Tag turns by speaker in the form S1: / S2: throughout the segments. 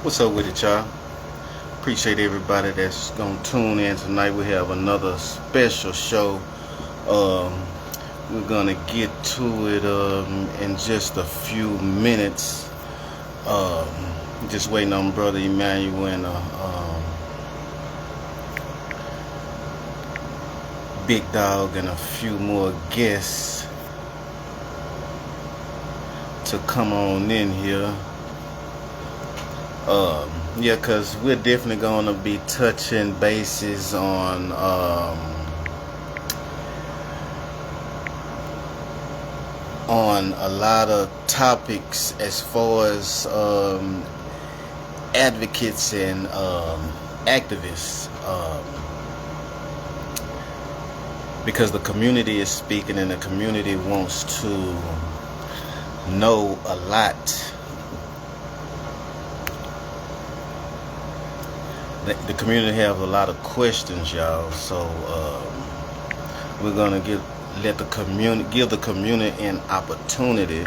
S1: What's up with it, y'all? Appreciate everybody that's gonna tune in tonight. We have another special show. Um, we're gonna get to it in just a few minutes. Um, just waiting on Brother Emmanuel and Big Dog and a few more guests to come on in here. Um, yeah, cause we're definitely gonna be touching bases on a lot of topics as far as advocates and activists, because the community is speaking and the community wants to know a lot. The community have a lot of questions, y'all. So we're gonna let the community give the community an opportunity.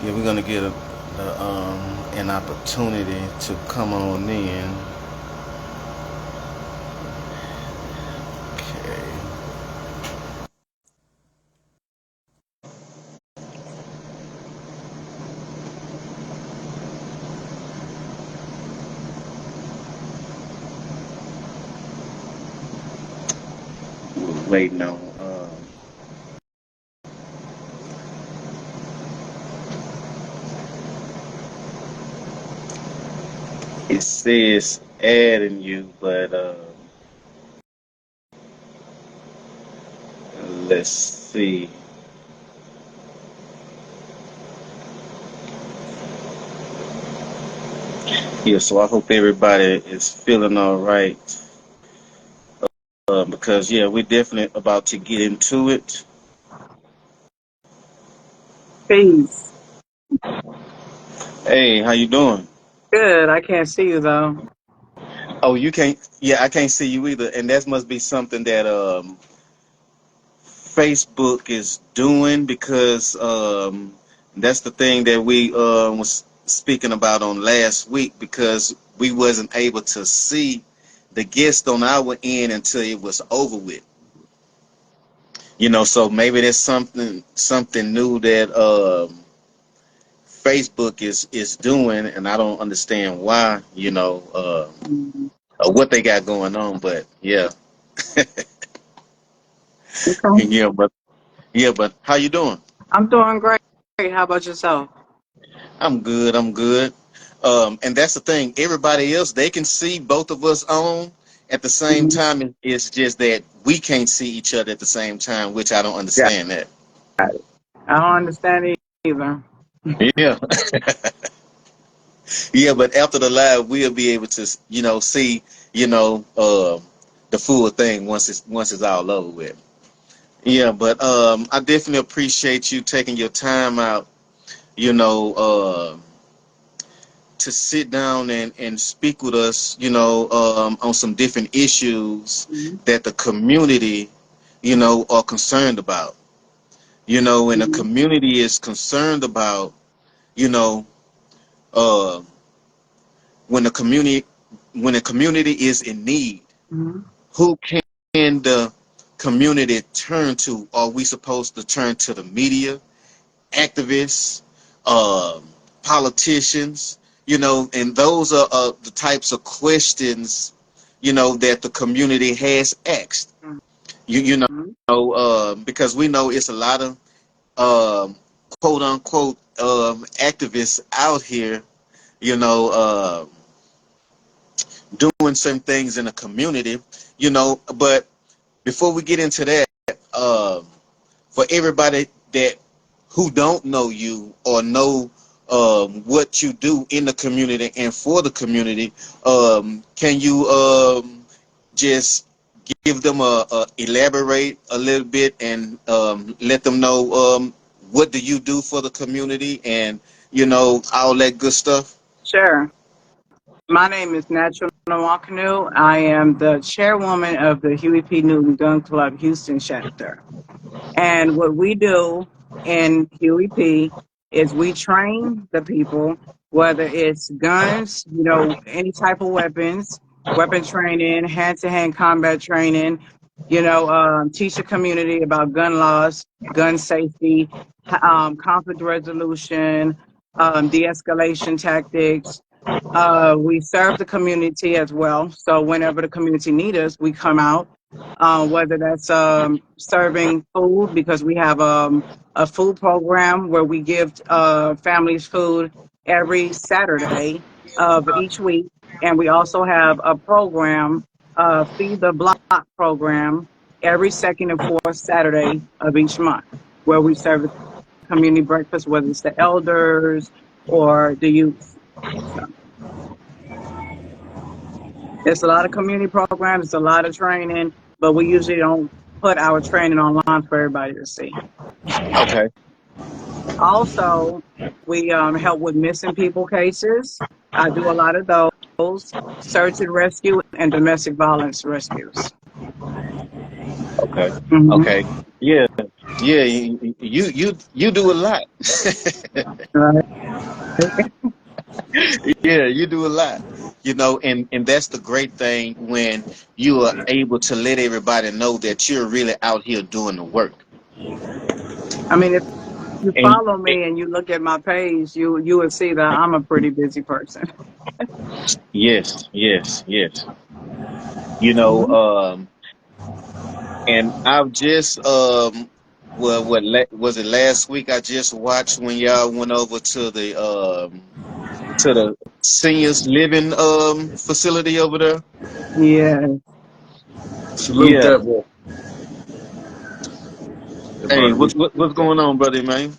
S1: Yeah, we're gonna get an opportunity to come on in. Okay. We're waiting on. It says adding you, but let's see. Yeah, so I hope everybody is feeling all right. Because yeah, we're definitely about to get into it.
S2: Peace.
S1: Hey, how you doing?
S2: Good. I can't see you though.
S1: Oh, you can't. Yeah, I can't see you either, and that must be something that Facebook is doing because that's the thing that we was speaking about on last week because we wasn't able to see the guest on our end until it was over with. So maybe there's something new that Facebook is doing, and I don't understand why.
S2: Mhm.
S1: Or what they got going on, but yeah,
S2: Okay.
S1: yeah, but how you doing?
S2: I'm doing great. How about yourself?
S1: I'm good. I'm good. And that's the thing. Everybody else, they can see both of us on at the same
S2: Mhm.
S1: time. It's just that we can't see each other at the same time, which I don't
S2: Yeah.
S1: understand that.
S2: I don't understand it either.
S1: Yeah. Yeah, but after the live, we'll be able to, see, the full thing once it's all over with. Yeah, but I definitely appreciate you taking your time out, you know, to sit down and speak with us, on some different issues
S2: Mhm.
S1: that the community, are concerned about. And the
S2: Mhm.
S1: community is concerned about, you know, uh, when the community when the community is in need,
S2: Mhm.
S1: who can the community turn to? Are we supposed to turn to the media, activists, um, politicians, and those are the types of questions, that the community has asked.
S2: Mhm.
S1: Because we know it's a lot of quote unquote activists out here, you know, doing certain things in the community, but before we get into that, for everybody that who don't know you or know what you do in the community and for the community, can you just give them a elaborate a little bit and let them know what do you do for the community and all that good stuff?
S2: Sure. My name is X-Nwonknu. I am the chairwoman of the Huey P. Newton Gun Club Houston chapter. And what we do in QEP is we train the people, whether it's guns, any type of weapons, weapon training, hand-to-hand combat training, teach the community about gun laws, gun safety, conflict resolution, de-escalation tactics. We serve the community as well. So whenever the community needs us, we come out. Whether that's serving food, because we have a food program where we give families food every Saturday of each week, and we also have a program, Feed the Block program, every second and fourth Saturday of each month, where we serve the community breakfast, whether it's the elders or the youth. So it's a lot of community programs, it's a lot of training, but we usually don't put our training online for everybody to see.
S1: Okay.
S2: Also, we help with missing people cases. I do a lot of those, search and rescue, and domestic violence rescues.
S1: Okay.
S2: Hmm.
S1: Okay. Yeah. Yeah. You do a lot.
S2: Right.
S1: Yeah, you do a lot. And that's the great thing when you are able to let everybody know that you're really out here doing the work.
S2: I mean, if you
S1: And
S2: follow me and you look at my page, you will see that I'm a pretty busy person.
S1: yes, yes, yes.
S2: Hmm.
S1: And I've just well, was it last week? I just watched when y'all went over to the seniors living facility over there.
S2: Yeah.
S3: Salute
S1: Yeah.
S3: that work,
S1: Hey,
S3: brother. We
S1: what's
S3: salute that.
S1: going on, brother, man?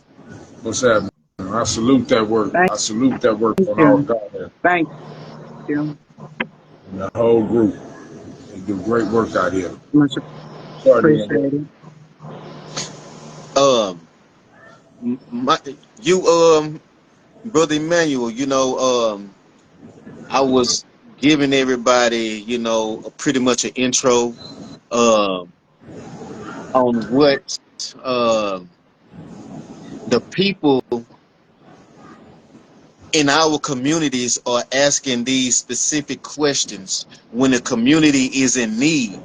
S3: What's happening? I salute that work.
S2: Thank
S3: I salute that work from our
S2: you.
S3: God and
S2: Thank you.
S3: the whole group. They do great work out here.
S2: Much
S3: Sorry to interrupt.
S2: appreciated.
S1: Um, my you brother Emmanuel, I was giving everybody, pretty much an intro um on what um the people in our communities are asking these specific questions when the community is in need.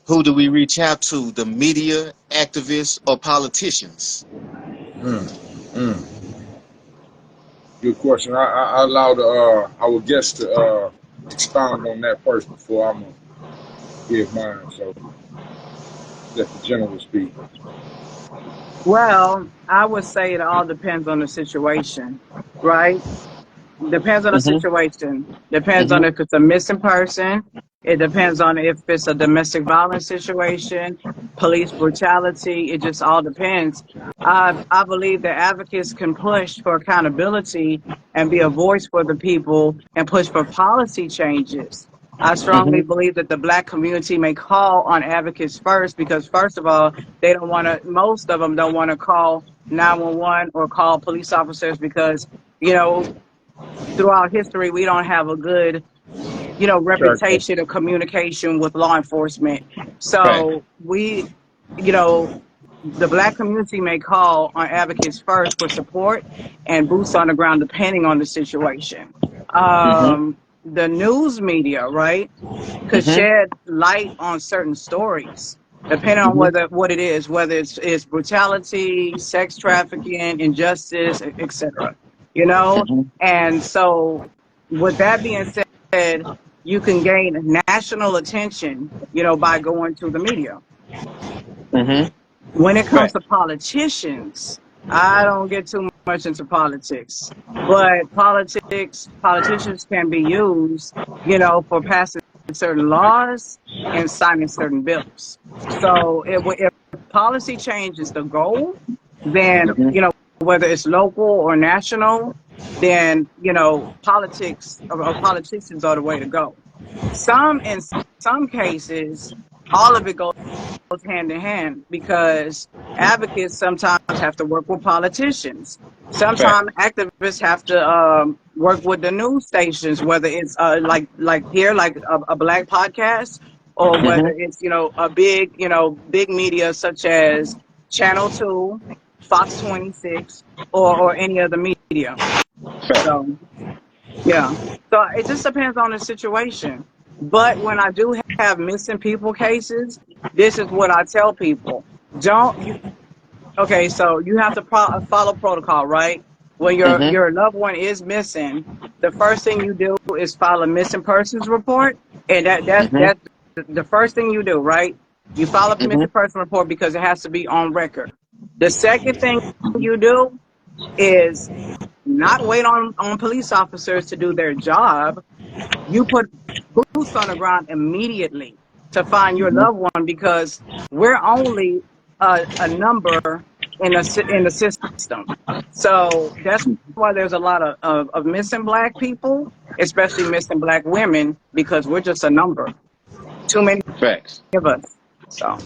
S1: Who do we reach out to? The media, activists, or politicians?
S3: Mm, mm. Good question. I allow our guest to expound on that first before I'm gonna give mine. So let the general speak.
S2: Well, I would say it all depends on the situation, right? Depends on the
S1: Hmm.
S2: situation. Depends on
S1: Hmm.
S2: if it's a missing person. It depends on if it's a domestic violence situation, police brutality. It just all depends. I believe that advocates can push for accountability and be a voice for the people and push for policy changes. I strongly
S1: Hmm.
S2: believe that the Black community may call on advocates first because, first of all, they don't want to, most of them don't want to call 911 or call police officers because, you know, throughout history, we don't have a good,
S3: Track.
S2: reputation of communication with law enforcement.
S1: Right.
S2: So you know, the Black community may call on advocates first for support and boots on the ground, depending on the situation.
S1: Hmm.
S2: The news media, right, could
S1: Hmm.
S2: shed light on certain stories, depending on
S1: Hmm.
S2: what it is, whether it's brutality, sex trafficking, injustice, etc. You know,
S1: Hmm.
S2: and so with that being said, you can gain national attention, by going to the media.
S1: Hmm.
S2: When it comes
S1: Right.
S2: to politicians, I don't get too much into politics, but politicians can be used, for passing certain laws and signing certain bills. So if policy change is the goal, then,
S1: Hmm.
S2: whether it's local or national, then, politics or politicians are the way to go. In some cases, all of it goes hand in hand because advocates sometimes have to work with politicians.
S1: Right.
S2: Sometimes activists have to work with the news stations, whether it's like here, like a Black podcast, or whether
S1: Hmm.
S2: it's a big media such as Channel 2. Fox 26, or any other media. So yeah. So it just depends on the situation. But when I do have missing people cases, this is what I tell people. Don't you Okay, so you have to follow protocol, right? When
S1: Mm-hmm.
S2: your loved one is missing, the first thing you do is file a missing persons report, and
S1: Mm-hmm.
S2: that's the first thing you do, right? You file a
S1: Mm-hmm.
S2: missing person report because it has to be on record. The second thing you do is not wait on police officers to do their job. You put boots on the ground immediately to find your
S1: Mm-hmm.
S2: loved one, because we're only a number in the system. So that's why there's a lot of missing black people, especially missing black women, because we're just a number. Too many
S1: Facts.
S2: of us. So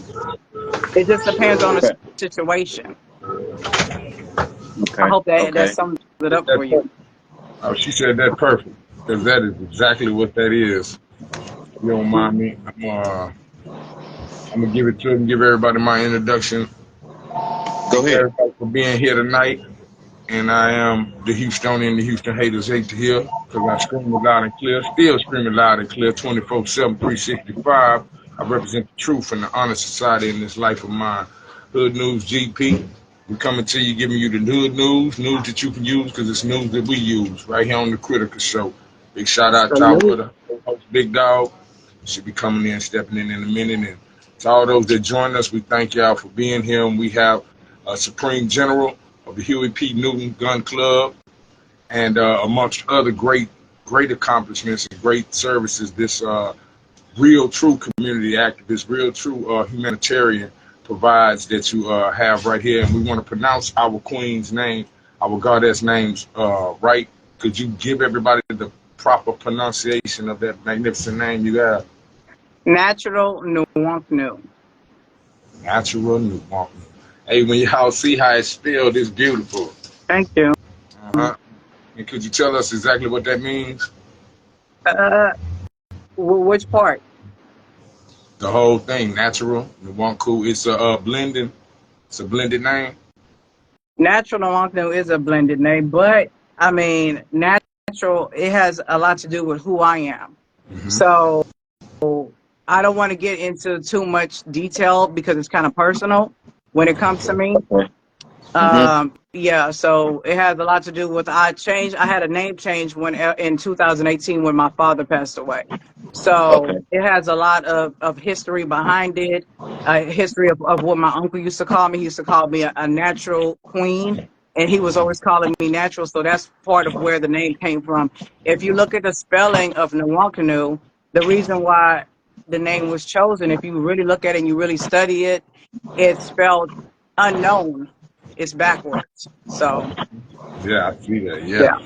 S2: it just depends on the
S1: Fact.
S2: situation. I
S1: Okay.
S2: hope that
S1: Okay.
S2: sums it up
S3: That
S2: for you.
S3: perfect. Oh, she said that perfect because that is exactly what that is. You don't mind me? I'm gonna give it to him. Give everybody my introduction.
S1: Go
S3: Thank
S1: ahead.
S3: everybody for being here tonight. And I am the Houstonian. The Houston haters hate to hear because I scream it loud and clear. Still screaming loud and clear 24/7, 365. I represent the truth and the honor society in this life of mine. Hood News GP. We coming to you, giving you the hood news that you can use because it's news that we use right here on the Critical Show. Big shout out to our
S2: Salute.
S3: other host, Big Dog. Should be coming in, stepping in a minute. And to all those that joined us, we thank y'all for being here. And we have a Supreme General of the Huey P. Newton Gun Club, and amongst other great accomplishments and great services, this real true community activist, real true humanitarian provides that you have right here. And we want to pronounce our queen's name, our goddess names right. Could you give everybody the proper pronunciation of that magnificent name you have?
S2: Natural Nwonknu.
S3: Natural Nwonknu. Hey, when y'all see how it's spelled, it's beautiful.
S2: Thank you.
S3: Uh-huh. And could you tell us exactly what that means?
S2: Uh, which part?
S3: The whole thing, natural, Nwonknu. It's a blending. It's a blended name.
S2: Natural Nwonknu is a blended name, but I mean, natural, it has a lot to do with who I am.
S3: Mm-hmm.
S2: So I don't want to get into too much detail because it's kind of personal when it comes to me.
S1: Okay. Mm-hmm.
S2: Yeah, so it has a lot to do with I had a name change when in 2018 when my father passed away.
S1: Okay.
S2: So it has a lot of history behind it, history of what my uncle used to call me. He used to call me a natural queen, and he was always calling me natural. So that's part of where the name came from. If you look at the spelling of Nwonknu, the reason why the name was chosen, if you really look at it and you really study it, it's spelled unknown. It's backwards. So
S3: Yeah, I see that.
S2: yeah.
S3: Yeah,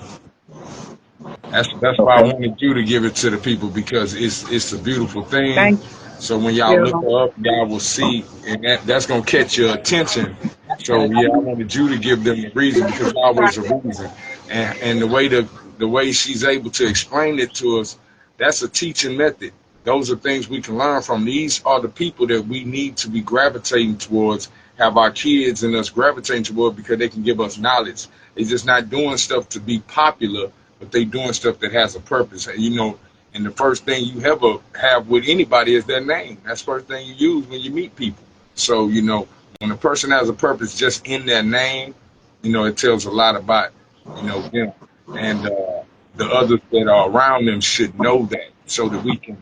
S3: that's why I
S1: Okay.
S3: wanted you to give it to the people because it's a beautiful thing.
S2: Thank
S3: So when y'all look
S2: you.
S3: her up, y'all will see, and that's gonna catch your attention. So yeah, I wanted you to give them the reason because there's always a reason, and the way she's able to explain it to us, that's a teaching method. Those are things we can learn from. These are the people that we need to be gravitating towards, have our kids and us gravitating toward because they can give us knowledge. They're just not doing stuff to be popular, but they doing stuff that has a purpose. And, and the first thing you ever have with anybody is their name. That's the first thing you use when you meet people. So, when a person has a purpose just in their name, it tells a lot about, them. And the others that are around them should know that so that we can,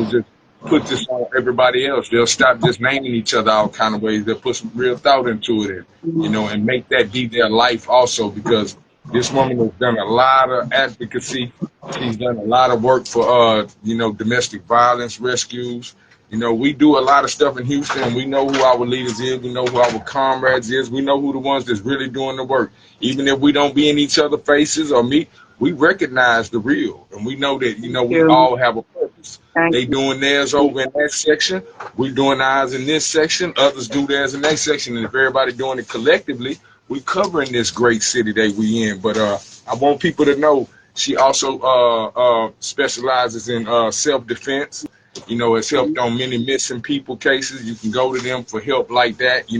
S3: just put this on everybody else. They'll stop just naming each other all kind of ways. They'll put some real thought into it and, and make that be their life also because this woman has done a lot of advocacy. She's done a lot of work for, domestic violence rescues. We do a lot of stuff in Houston. We know who our leaders is. We know who our comrades is. We know who the ones that's really doing the work. Even if we don't be in each other's faces or meet, we recognize the real. And we know that, we
S2: You.
S3: all have a purpose.
S2: Thank
S3: They
S2: you.
S3: doing theirs over in that section. We doing ours in this section. Others do theirs in that section. And if everybody doing it collectively, we covering this great city that we in. But I want people to know she also specializes in self-defense. It's helped on many missing people cases. You can go to them for help like that.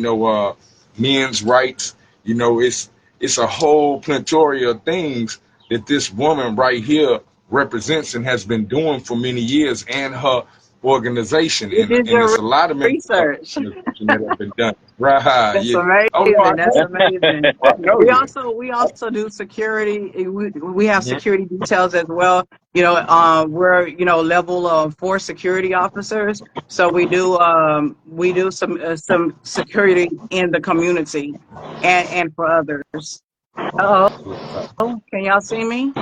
S3: Men's rights. You know, it's a whole plethora of things that this woman right here represents and has been doing for many years, and her organization,
S2: You did
S3: and
S2: your
S3: it's a lot of mental health
S2: research.
S3: organization that have been done. Right?
S2: That's
S3: Yeah. Oh no,
S2: amazing. That's amazing.
S3: I know you.
S2: We also do security. We have
S3: Mhm.
S2: security details as well. We're level 4 security officers. So we do some security in the community and for others. Oh, can y'all see me?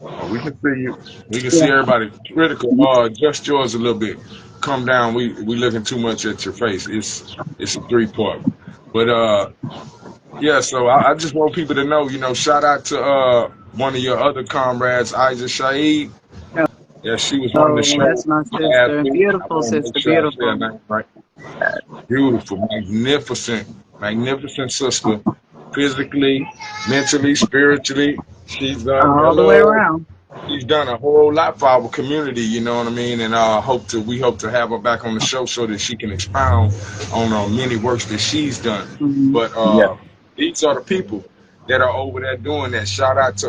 S3: Oh, we can see you. We can see
S2: Yeah.
S3: everybody. Critical. Just yours a little bit. Come down. We looking too much at your face. It's a 3-part. But yeah. So I just want people to know. Shout out to one of your other comrades, Isa Shaid. Yeah, she was on the
S2: Oh,
S3: show
S2: that's my
S3: last
S2: sister.
S3: week. I
S2: Beautiful
S3: want to make
S2: sister.
S3: sure I say her
S2: Beautiful.
S3: name right. Beautiful, magnificent sister. Physically, mentally, spiritually, she's done.
S2: All the way
S3: Hello.
S2: around.
S3: She's done a whole lot for our community, you know what I mean? And we hope to have her back on the show so that she can expound on many works that she's done.
S2: Mhm.
S3: But
S1: Yeah.
S3: these are the people that are over there doing that. Shout out to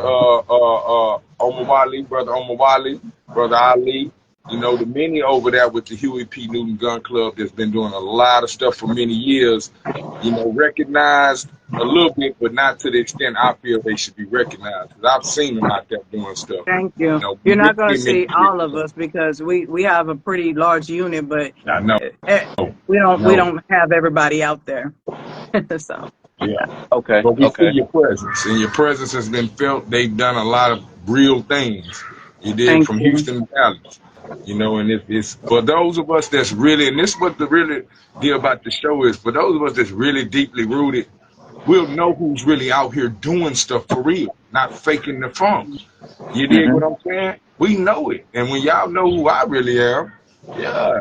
S3: Omawali, brother Omawali, brother Ali. The many over there with the Huey P. Newton Gun Club that's been doing a lot of stuff for many years. Recognized a little bit, but not to the extent I feel they should be recognized. Because I've seen them out there doing stuff.
S2: Thank you.
S3: We
S2: You're
S3: really
S2: not going to
S3: get many
S2: see all
S3: years.
S2: of
S3: So
S2: us because we have a pretty large unit, but
S3: I know.
S2: eh, we
S3: No.
S2: don't have everybody out there. So
S3: Yeah.
S1: Okay.
S3: But we see
S1: Okay.
S3: your presence, and your presence has been felt. They've done a lot of real things. You did
S2: thank
S3: from
S2: you.
S3: Houston to Dallas. And it's for those of us that's really, and this is what the really deal about the show is. For those of us that's really deeply rooted, we'll know who's really out here doing stuff for real, not faking the funk. You dig
S1: Hmm.
S3: what I'm saying? We know it, and when y'all know who I really am, yeah,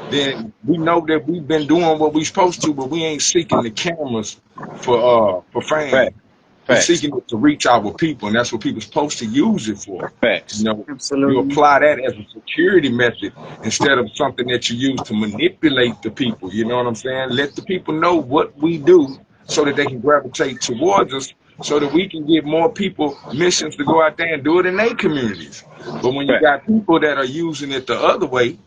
S3: then we know that we've been doing what we supposed to, but we ain't seeking the cameras for
S1: Fact.
S3: fame. We
S1: Facts.
S3: seeking it to reach our people, and that's what people supposed to use it for. You
S1: Facts.
S3: know, you
S2: Absolutely.
S3: apply that as a security method instead of something that you use to manipulate the people. You know what I'm saying? Let the people know what we do so that they can gravitate towards us, so that we can get more people missions to go out there and do it in their communities. But when you
S1: Fact.
S3: got people that are using it the other way,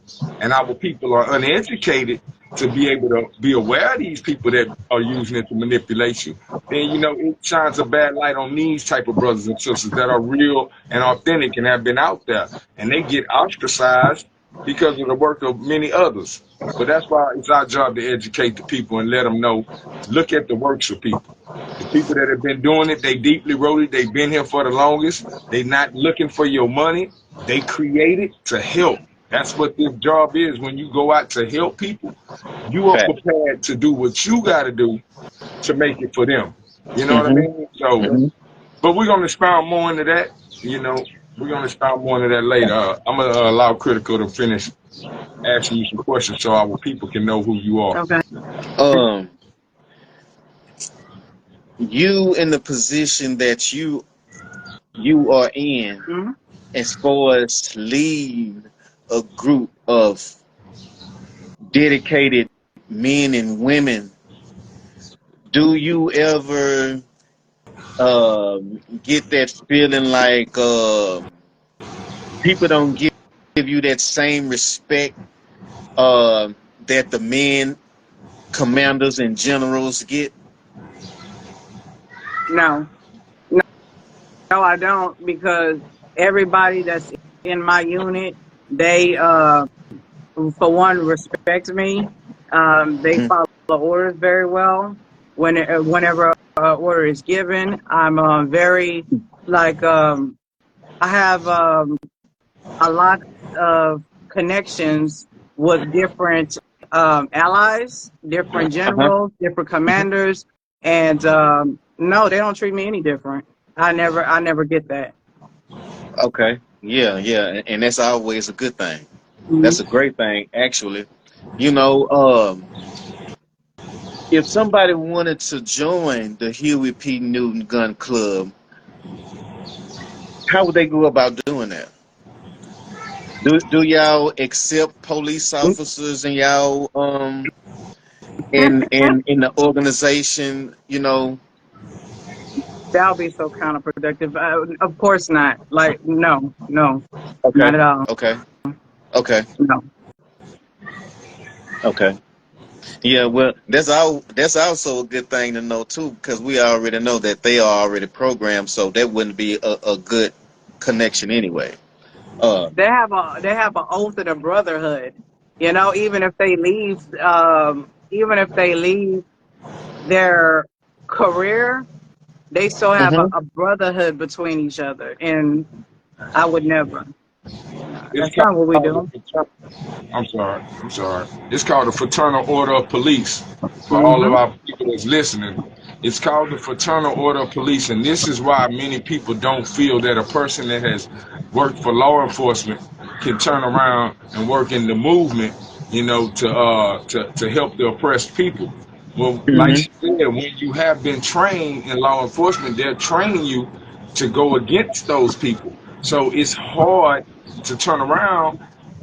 S3: and our people are uneducated to be able to be aware of these people that are using it to manipulate you, then it shines a bad light on these type of brothers and sisters that are real and authentic and have been out there, and they get ostracized because of the work of many others. But that's why it's our job to educate the people and let them know, look at the works of people. The people that have been doing it, they deeply rooted, they've been here for the longest. They're not looking for your money. They created to help. That's what this job is. When you go out to help people, you are
S1: Fact.
S3: prepared to do what you got to do to make it for them. You know what I
S1: Hmm.
S3: mean? So,
S1: Hmm.
S3: but we're going to expound more into that. We're going to expound more into that later. I'm going to allow Critical to finish asking you some questions so our people can know who you are.
S2: Okay.
S1: Um, you in the position that you are in,
S2: Mhm.
S1: as far as lead a group of dedicated men and women, do you ever get that feeling like people don't give you that same respect that the men commanders and generals get?
S2: No, no, no, I don't because everybody that's in my unit, they for one respect me. They
S1: Mhm.
S2: follow orders very well. Whenever order is given, I'm very like I have a lot of connections with different allies, different
S1: Uh-huh.
S2: generals, different
S1: Mhm.
S2: commanders, and no, they don't treat me any different. I never get that.
S1: Okay. Yeah, yeah, and that's always a good thing. That's
S2: Mhm.
S1: a great thing, actually. You know, if somebody wanted to join the Huey P. Newton Gun Club, how would they go about doing that? Do y'all accept police officers and y'all in the organization?
S2: That'll be so counterproductive. Of course not. Like, no, no,
S1: Okay.
S2: not at all.
S1: Okay. Okay.
S2: No.
S1: Okay. Yeah, well, that's also a good thing to know too, because we already know that they are already programmed, so that wouldn't be a good connection anyway. Uh,
S2: They have an oath of the brotherhood. Even if they leave their career, they still have
S1: hmm
S2: a brotherhood between each other. And I would never.
S3: It's
S2: That's not what we
S3: called
S2: do.
S3: I'm sorry. I'm sorry. It's called the Fraternal Order of Police. For all of
S2: Hmm.
S3: our people that's listening, it's called the Fraternal Order of Police, and this is why many people don't feel that a person that has worked for law enforcement can turn around and work in the movement, to help the oppressed people. Well, like
S1: hmm
S3: she said, when you have been trained in law enforcement, they're training you to go against those people. So it's hard to turn around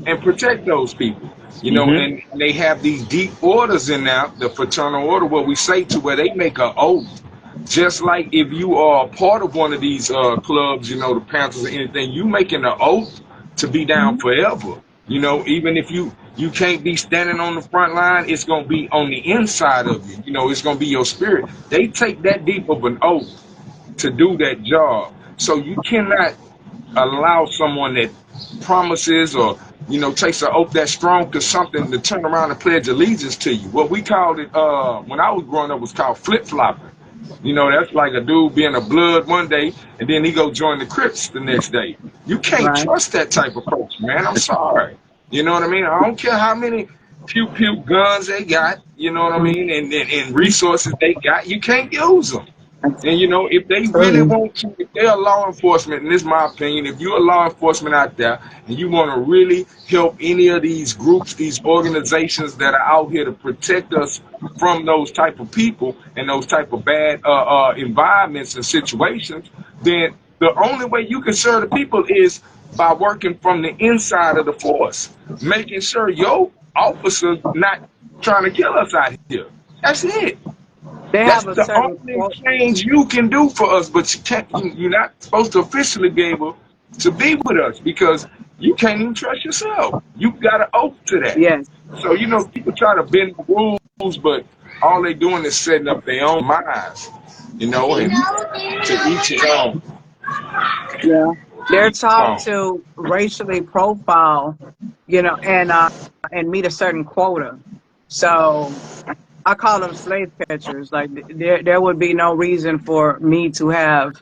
S3: and protect those people.
S1: hmm
S3: And they have these deep orders in there, the fraternal order, where we say to where they make an oath. Just like if you are a part of one of these clubs, the Panthers or anything, you making an oath to be down forever. Even if you can't be standing on the front line, it's gonna be on the inside of you. It's gonna be your spirit. They take that deep of an oath to do that job. So you cannot allow someone that promises or takes an oath that strong to something to turn around and pledge allegiance to you. What we called it when I was growing up was called flip flopping. That's like a dude being a blood one day and then he go join the Crips the next day. You can't
S2: Right.
S3: trust that type of person, man. I'm sorry. You know what I mean? I don't care how many pew pew guns they got, you know what I
S2: Mhm.
S3: mean, and resources they got. You can't use them.
S2: That's
S3: And if they really
S2: true.
S3: want to, if they're law enforcement, and this is my opinion, if you're a law enforcement out there and you want to really help any of these groups, these organizations that are out here to protect us from those type of people and those type of bad environments and situations, then the only way you can serve the people is by working from the inside of the force, making sure your officers not trying to kill us out here. That's it.
S2: They
S3: That's
S2: have a
S3: the
S2: certain
S3: only change you can do for us, but you can't. You're not supposed to officially be able to be with us because you can't even trust yourself. You got an oath to that.
S2: yes.
S3: So people try to bend the rules, but all they doing is setting up their own minds. And to each his own.
S2: Yeah.
S3: To
S2: They're
S3: each his
S2: taught
S3: own.
S2: to racially profile, and meet a certain quota. So I call them slave catchers. Like there would be no reason for me to have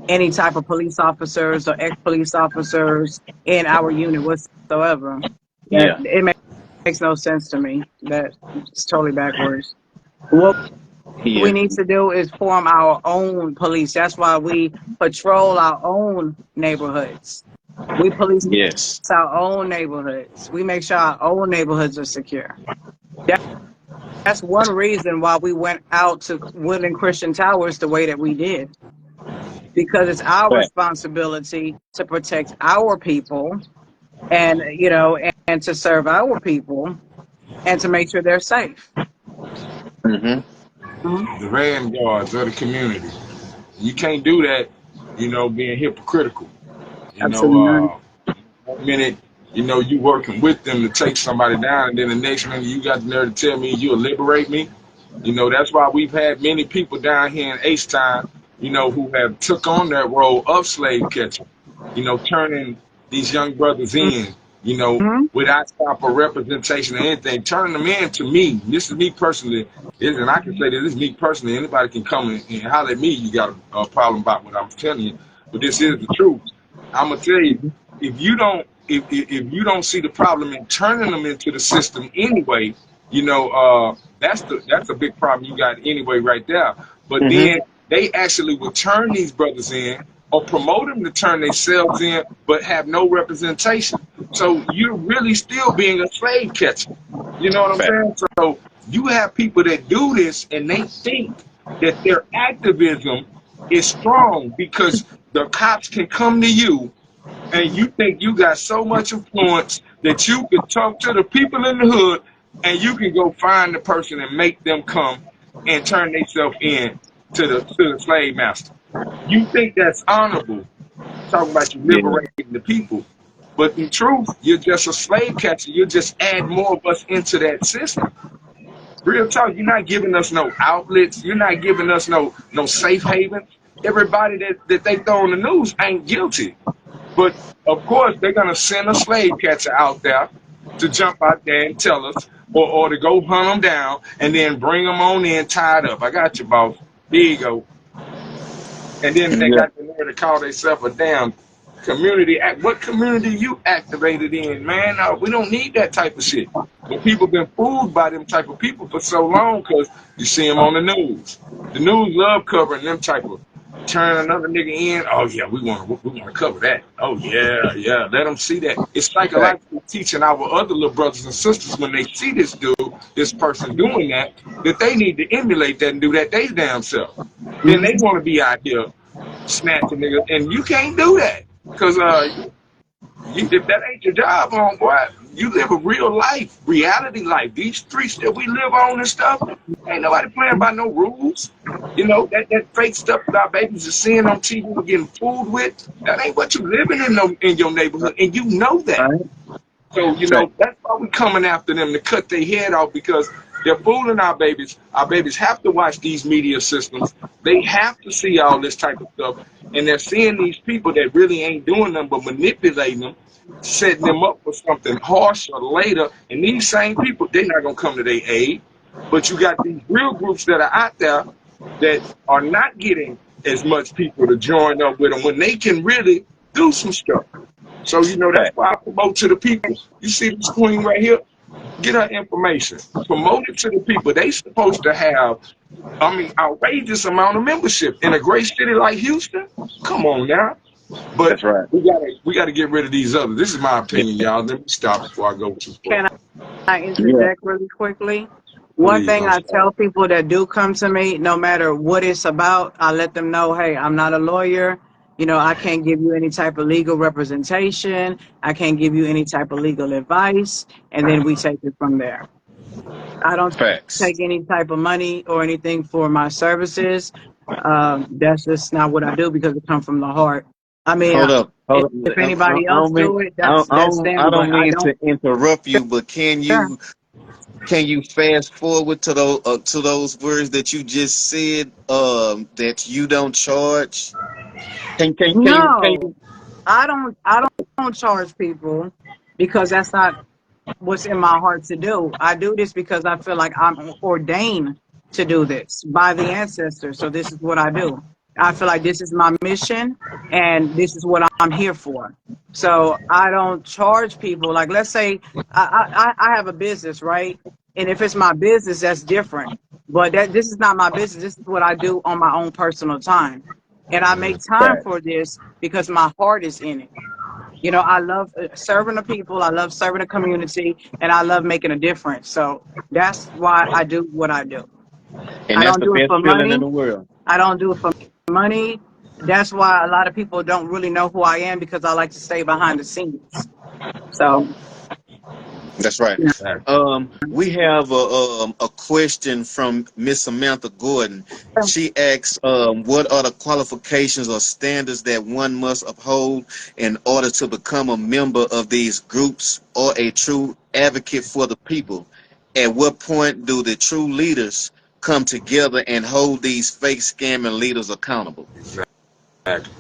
S2: any type of police officers or ex-police officers in our unit whatsoever. That
S1: Yeah.
S2: it makes no sense to me. That it's totally backwards. What we
S1: Yeah.
S2: need to do is form our own police. That's why we patrol our own neighborhoods. We police
S1: Yes.
S2: our own neighborhoods. We make sure our own neighborhoods are secure. That's one reason why we went out to Woodland Christian Towers the way that we did, because it's our
S1: Right.
S2: responsibility to protect our people and and to serve our people and to make sure they're safe.
S1: hmm
S2: Mhm.
S3: The vanguards of the community. You can't do that, being hypocritical. You
S2: Absolutely
S3: know,
S2: not.
S3: 1 minute, you working with them to take somebody down, and then the next minute you got the nerve to tell me you'll liberate me. That's why we've had many people down here in H Town, who have took on that role of slave catcher, turning these young brothers in,
S2: Hmm.
S3: without proper representation or anything, turning them in to me. This is me personally, and I can say that this is me personally. Anybody can come and holler at me. You got a problem about what I'm telling you, but this is the truth. I'm gonna tell you, if you don't if you don't see the problem in turning them into the system anyway, that's a big problem you got anyway right there. But
S1: hmm
S3: then they actually would turn these brothers in or promote them to turn themselves in, but have no representation. So you're really still being a slave catcher. You know what I'm
S1: Fact.
S3: saying? So you have people that do this and they think that their activism is strong because the cops can come to you and you think you got so much influence that you could talk to the people in the hood and you can go find the person and make them come and turn themselves in to the slave master.
S4: You think that's honorable, talking about you
S1: Yeah.
S4: liberating the people. But in truth, you're just a slave catcher. You just add more of us into that system. Real talk, you're not giving us no outlets. You're not giving us no safe haven. Everybody that they throw on the news ain't guilty. But of course, they're gonna send a slave catcher out there to jump out there and tell us, or to go hunt them down and then bring them on in tied up. I got you, boss. There you go. And then they
S1: Yeah.
S4: got the nerve to call themselves a damn community. What community you activated in, man? We don't need that type of shit. But people been fooled by them type of people for so long because you see them on the news. The news love covering them type of turn another nigga in. Oh yeah, we want to cover that. Oh yeah, yeah. Let them see that. It's
S1: Fact.
S4: psychologically teaching our other little brothers and sisters when they see this dude, this person doing that they need to emulate that and do that they damn self. Then they want to be out here snatching niggas, and you can't do that because if that ain't your job, homeboy, you live a real life, reality life. These streets that we live on and stuff, ain't nobody playing by no rules. You know that fake stuff that our babies are seeing on TV and getting fooled with. That ain't what you living in your neighborhood, and you know that.
S2: Right.
S4: So,
S1: Fact.
S4: that's why we're coming after them to cut their head off because they're fooling our babies. Our babies have to watch these media systems. They have to see all this type of stuff. And they're seeing these people that really ain't doing nothing but manipulating them, setting them up for something harsher later. And these same people, they're not going to come to their aid. But you got these real groups that are out there that are not getting as much people to join up with them when they can really do some stuff. So, that's
S1: Fact.
S4: why I promote to the people. You see this queen right here? Get her information. Promote it to the people. They supposed to have, outrageous amount of membership in a great city like Houston. Come on now. But
S1: That's right.
S4: we gotta get rid of these others. This is my
S1: Yeah.
S4: opinion, y'all. Let me stop before I go too far.
S2: Can I
S1: Yeah.
S2: interject really quickly? One
S4: Please,
S2: thing
S4: I'm
S2: I
S4: sorry.
S2: tell people that do come to me, no matter what it's about, I let them know, hey, I'm not a lawyer. I can't give you any type of legal representation. I can't give you any type of legal advice. And then we take it from there. I don't
S1: Facts.
S2: take any type of money or anything for my services. That's just not what I do because it comes from the heart. I mean,
S1: Hold up. Hold up.
S2: if
S1: I
S2: anybody else
S1: don't mean.
S2: do it, that's
S1: I
S2: them. But
S1: don't
S2: I
S1: mean
S2: don't.
S1: to interrupt you, but
S2: Sure.
S1: can you fast forward to those words that you just said? That you don't charge. Can
S2: No,
S1: you?
S2: I don't charge people because that's not what's in my heart to do. I do this because I feel like I'm ordained to do this by the ancestors. So this is what I do. I feel like this is my mission and this is what I'm here for. So I don't charge people. Like, let's say I have a business, right? And if it's my business, that's different. But this is not my business. This is what I do on my own personal time. And I make time
S1: Fact.
S2: for this because my heart is in it. I love serving the people. I love serving the community, and I love making a difference. So that's why I do what I do.
S1: And
S2: I
S1: that's
S2: don't
S1: the
S2: do it
S1: best
S2: for
S1: feeling in
S2: money.
S1: the world.
S2: I don't do it for money. That's why a lot of people don't really know who I am because I like to stay behind the scenes. So,
S1: That's right.
S2: yeah.
S1: We have a question from Miss Samantha Gordon. She asks, what are the qualifications or standards that one must uphold in order to become a member of these groups or a true advocate for the people? At what point do the true leaders come together and hold these fake scamming leaders accountable?
S4: Exactly.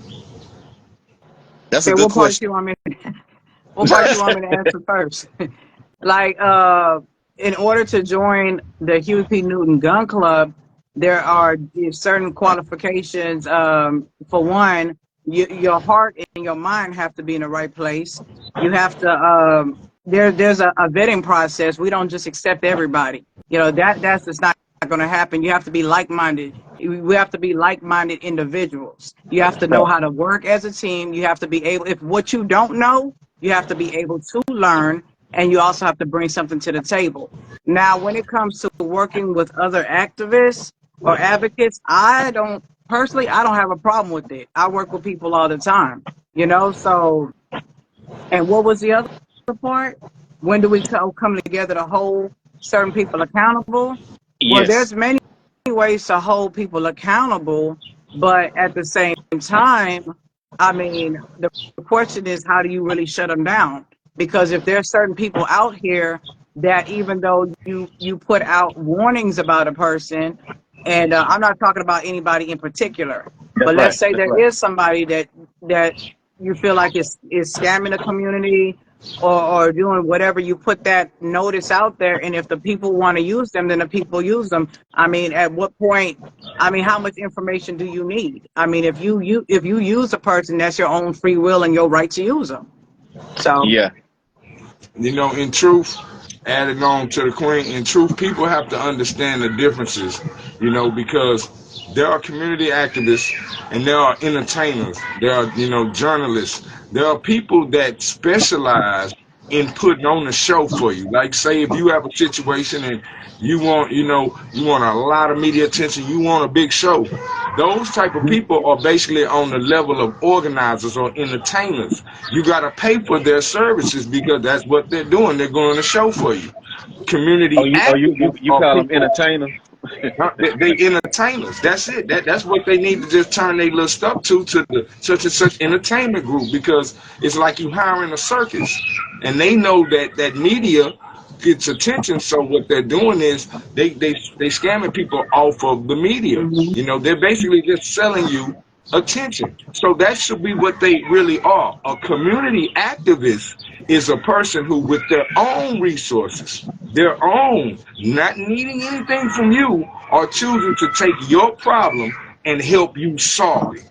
S1: That's a
S2: Okay,
S1: good
S2: what part
S1: question.
S2: you want me? What part you want me to answer first? Like, in order to join the Huey P. Newton Gun Club, there are certain qualifications. For one, your heart and your mind have to be in the right place. You have to. There's a vetting process. We don't just accept everybody. That's just not going to happen. You have to be like-minded. We have to be like-minded individuals. You have to know how to work as a team. You have to be able. If what you don't know, you have to be able to learn, and you also have to bring something to the table. Now, when it comes to working with other activists or advocates, I don't have a problem with it. I work with people all the time, so, and what was the other part? When do we come together to hold certain people accountable? Well,
S1: Yes.
S2: there's many ways to hold people accountable. But at the same time, I mean, the question is, how do you really shut them down? Because if there's certain people out here that even though you put out warnings about a person, and I'm not talking about anybody in particular,
S1: That's
S2: but
S1: right.
S2: let's say
S1: That's
S2: there
S1: right.
S2: is somebody that you feel like is scamming the community, or doing whatever, you put that notice out there, and if the people want to use them, then the people use them. I mean, at what point? I mean, how much information do you need? I mean, if you use a person, that's your own free will and your right to use them. So,
S1: Yeah.
S4: You know, in truth, adding on to the queen, in truth, people have to understand the differences, you know, because there are community activists and there are entertainers, there are, you know, journalists, there are people that specialize in putting on a show for you. Like, say, if you have a situation and you want, you know, you want a lot of media attention, you want a big show. Those type of people are basically on the level of organizers or entertainers. You got to pay for their services because that's what they're doing. They're going to show for you.
S1: Oh,
S4: Community activists
S1: you
S4: are
S1: call them
S4: people.
S1: entertainers?
S4: They entertainers. That's it. That's what they need to just turn their little stuff to the such and such entertainment group, because it's like you hiring a circus, and they know that media gets attention. So what they're doing is they scamming people off of the media.
S2: mhm,
S4: You know, they're basically just selling you attention. So that should be what they really are. A community activist is a person who, with their own resources, their own, not needing anything from you, are choosing to take your problem and help you solve it.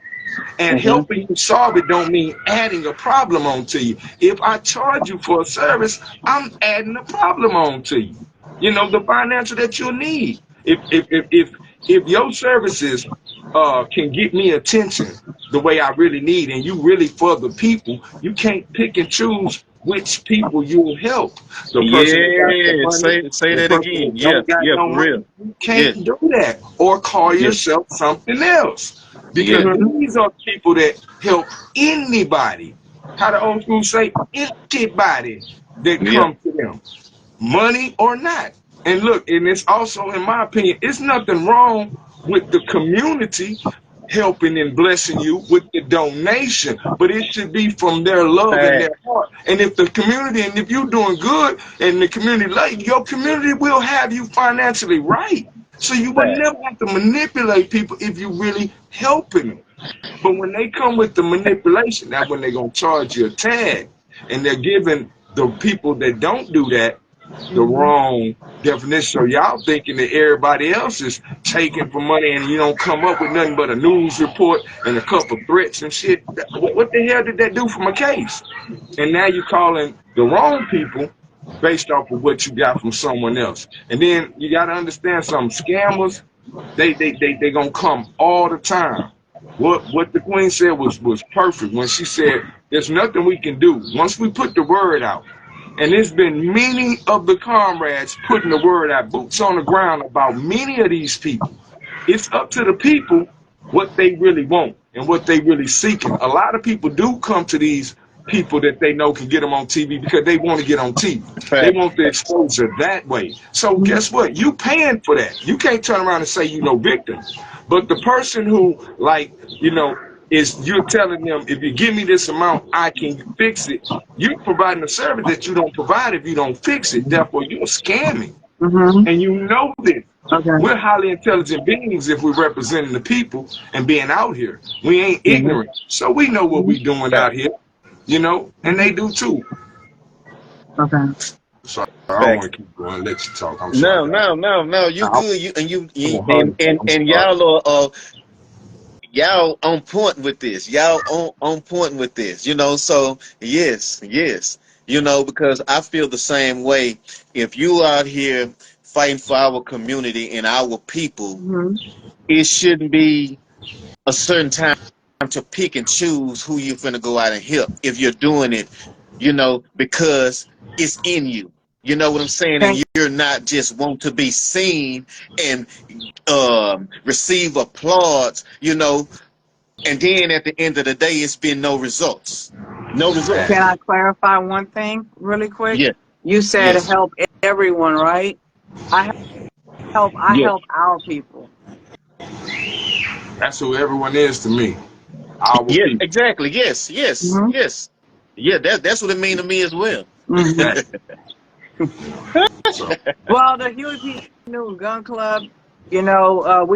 S4: And
S1: Hmm.
S4: helping you solve it don't mean adding a problem onto you. If I charge you for a service, I'm adding a problem onto you. You know, the financial that you'll need. If your services can get me attention the way I really need, and you really for the people, you can't pick and choose which people you'll help. The person that got the
S1: Yeah.
S4: money,
S1: Say
S4: the
S1: that
S4: person
S1: again.
S4: that
S1: Yeah.
S4: don't got
S1: Yeah.
S4: no
S1: For real.
S4: money, you
S1: Yeah.
S4: can't do that. Or call
S1: Yeah.
S4: yourself something else. Because
S1: Yeah.
S2: mhm,
S4: these are people that help anybody. How the old school say, anybody that
S1: Yeah.
S4: comes to them, money or not. And look, and it's also, in my opinion, it's nothing wrong with the community helping and blessing you with the donation, but it should be from their love and
S1: Fact.
S4: their heart. And if the community, and if you're doing good and the community, like your community will have you financially right. So you would
S1: Fact.
S4: never have to manipulate people if you really helping them. But when they come with the manipulation, that's when they're gonna charge you a tag. And they're giving the people that don't do that the
S2: mhm,
S4: wrong definition. So y'all thinking that everybody else is taking for money and you don't come up with nothing but a news report and a couple threats and shit. What the hell did that do for my case? And now you're calling the wrong people based off of what you got from someone else. And then you got to understand something. Scammers, they gonna come all the time. What the queen said was perfect when she said there's nothing we can do once we put the word out. And there's been many of the comrades putting the word out, boots on the ground, about many of these people. It's up to the people what they really want and what they really seeking. A lot of people do come to these people that they know can get them on TV because they want to get on TV. They
S1: Fact.
S4: want the exposure that way. So
S2: mhm.
S4: guess what? You paying for that. You can't turn around and say you no victim. But the person who, like, you know, is you're telling them, if you give me this amount, I can fix it. You're providing a service that you don't provide if you don't fix it. Therefore, you're scamming.
S2: Mhm.
S4: And you know this.
S2: Okay.
S4: We're highly intelligent beings if we're representing the people and being out here. We ain't
S1: Hmm.
S4: ignorant. So we know what
S2: Mhm,
S4: we doing out
S1: Fact.
S4: here, you know, and
S2: mhm.
S4: they do too.
S2: Okay.
S4: So I don't
S1: Fact.
S4: want to keep going. Let you talk. I'm
S1: No,
S4: sorry, y'all.
S1: no, no, no. You
S4: I'm
S1: good.
S4: I'm
S1: You
S4: a hard talk. I'm
S1: and
S4: sorry.
S1: y'all on point with this. Y'all on point with this. You know, so yes, yes. You know, because I feel the same way. If you out here fighting for our community and our people,
S2: Mhm.
S1: it shouldn't be a certain time to pick and choose who you're finna go out and help. If you're doing it, you know, because it's in you. You know what I'm saying? And
S2: Can
S1: you're not just want to be seen and receive applause, you know, and then at the end of the day, it's been no results. No
S2: can
S1: results.
S2: I clarify one thing really quick?
S1: Yeah.
S2: You said
S1: Yes.
S2: help everyone, right? I I
S1: Yeah.
S2: help our people.
S4: That's who everyone is to me. Our
S1: Yes,
S4: people.
S1: exactly. Yes, yes,
S2: Hmm.
S1: yes. Yeah, that's what it means to me as well.
S2: Hmm.
S4: Exactly. So
S2: Well, the Huey P. Newton Gun Club, we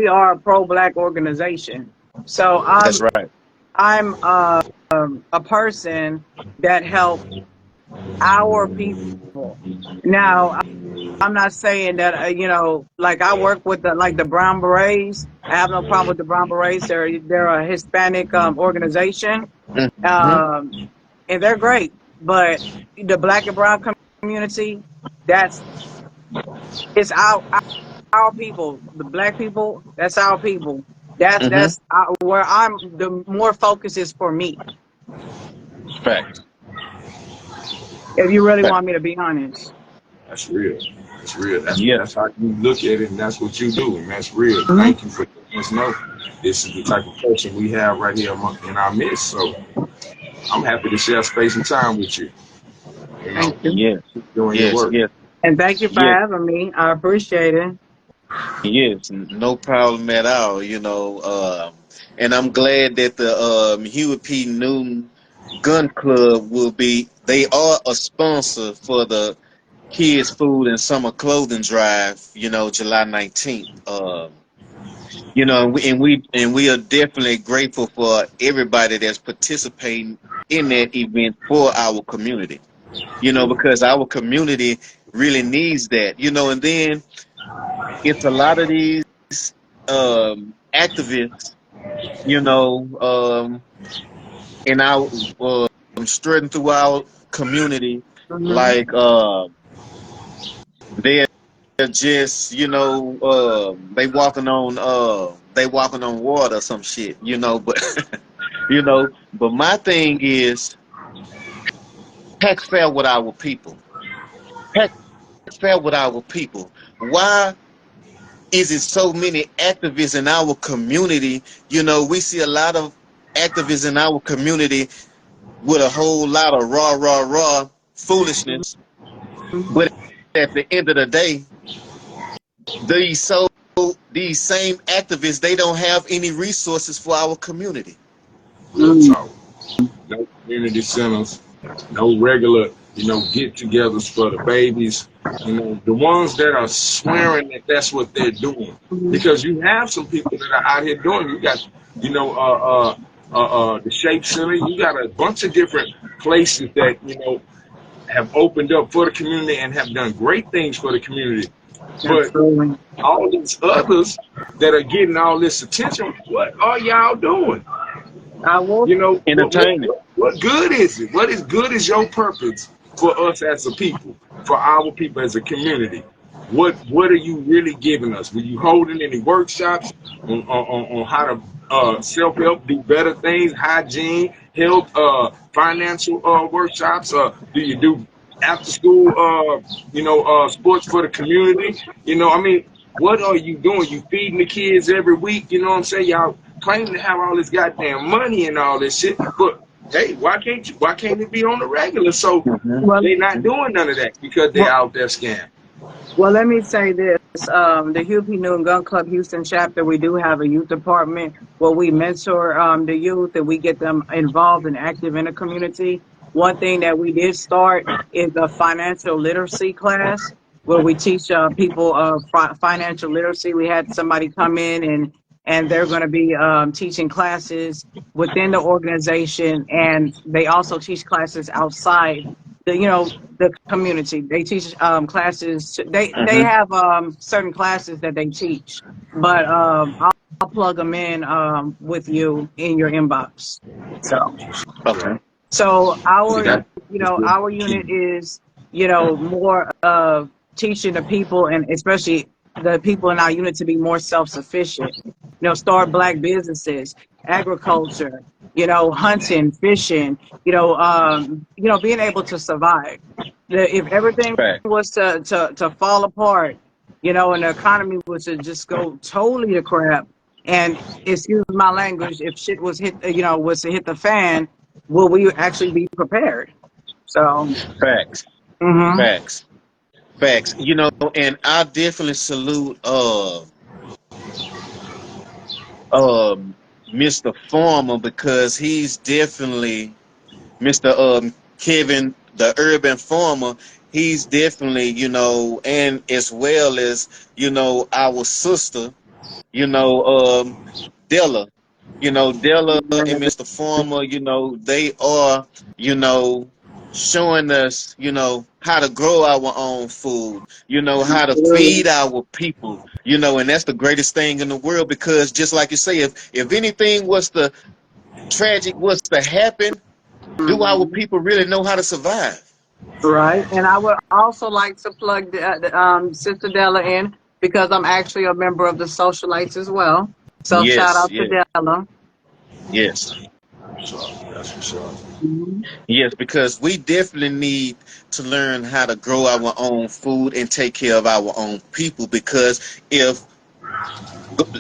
S2: are a pro-black organization. So
S1: That's right.
S2: I'm a person that help our people. Now, I'm not saying that like I work with the Brown Berets. I have no problem with the Brown Berets. They're a Hispanic organization,
S1: Hmm.
S2: um, and they're great. But the Black and Brown community, that's it's our people. The Black people, that's our people.
S1: Hmm.
S2: Where I'm. The more focus is for me.
S1: Facts.
S2: If you really
S1: Facts.
S2: want me to be honest.
S4: that's real. That's real. That's
S1: Yeah.
S4: that's how you look at it, and that's what you do, and that's real.
S2: Mhm.
S4: Thank you for letting us know. This is the type of person we have right here in our midst. So I'm happy to share space and time with you. You know,
S2: Thank you,
S1: Yes.
S4: keep doing your
S1: Yes.
S4: work.
S1: Yes.
S2: and thank you for
S1: Yes.
S2: having me. I appreciate it.
S1: Yes. No problem at all. And I'm glad that the Huey P. Newton Gun Club will be. They are a sponsor for the Kids Food and Summer Clothing Drive. July 19th. And we are definitely grateful for everybody that's participating in that event for our community. Because our community really needs that. And then it's a lot of these activists, you know, in our strutting through our community,
S2: Hmm.
S1: like they're just, they walking on water or some shit, but but my thing is heck fair with our people. Heck fair with our people. Why is it so many activists in our community? We see a lot of activists in our community with a whole lot of raw foolishness, but at the end of the day, these so these same activists, they don't have any resources for our community.
S4: Real talk. No community centers, no regular, get-togethers for the babies. The ones that are swearing that that's what they're doing, because you have some people that are out here doing. You got, the Shape Center. You got a bunch of different places that have opened up for the community and have done great things for the community. But
S2: Absolutely.
S4: all these others that are getting all this attention, what are y'all doing?
S2: I will.
S1: Entertaining.
S4: What good is it? What is good is your purpose for us as a people, for our people as a community? What are you really giving us? Were you holding any workshops on how to self help, do better things, hygiene, health, financial workshops? Do you do after school sports for the community? I mean, what are you doing? You feeding the kids every week? You know what I'm saying? Y'all claim to have all this goddamn money and all this shit, but hey, why can't it be on the regular? So
S1: Hmm.
S2: Well,
S4: they not doing none of that because they
S2: well,
S4: out there scamming.
S2: well, let me say this. The Huey P. Newton Gun Club Houston chapter, we do have a youth department where we mentor the youth and we get them involved and active in the community. One thing that we did start is a financial literacy class where we teach people financial literacy. We had somebody come in and they're going to be teaching classes within the organization, and they also teach classes outside the community. They teach classes. They
S1: Hmm.
S2: have certain classes that they teach, but I'll plug them in with you in your inbox. So
S1: Okay.
S2: so
S4: See that?
S2: our unit is more of teaching the people, and especially the people in our unit, to be more self-sufficient. Start black businesses, agriculture, hunting, fishing, being able to survive. If everything
S1: Fact.
S2: was to fall apart, and the economy was to just go totally to crap, and excuse my language, if shit was to hit the fan, will we actually be prepared? So,
S1: Facts.
S2: hmm.
S1: Facts. Facts. And I definitely salute um Mr. Farmer, because he's definitely Mr. Kevin, the urban farmer. He's definitely, and as well as, our sister, you know, Della. Della and Mr. Farmer, they are, you know, showing us, how to grow our own food, how to feed our people, and that's the greatest thing in the world, because just like you say, if anything was to tragic was to happen, do our
S2: Mhm.
S1: people really know how to survive?
S2: Right. And I would also like to plug Sister Della in because I'm actually a member of the Socialites as well. So shout
S1: Yes,
S2: out to
S1: yes,
S2: Della.
S1: yes.
S4: That's what's up.
S2: Mhm.
S1: Yes, because we definitely need to learn how to grow our own food and take care of our own people. Because if,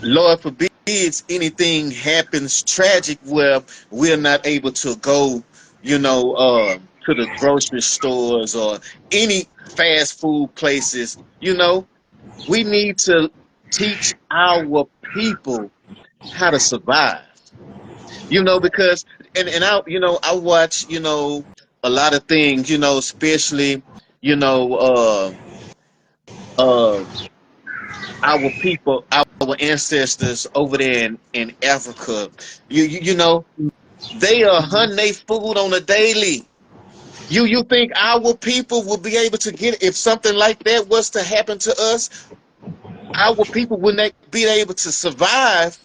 S1: Lord forbids, anything happens tragic where we're not able to go, to the grocery stores or any fast food places, we need to teach our people how to survive. Because I watch, a lot of things, especially, you know, uh uh our people, our ancestors over there in Africa. They are hunting their food on a daily. You think our people will be able to get it if something like that was to happen to us? Our people would not be able to survive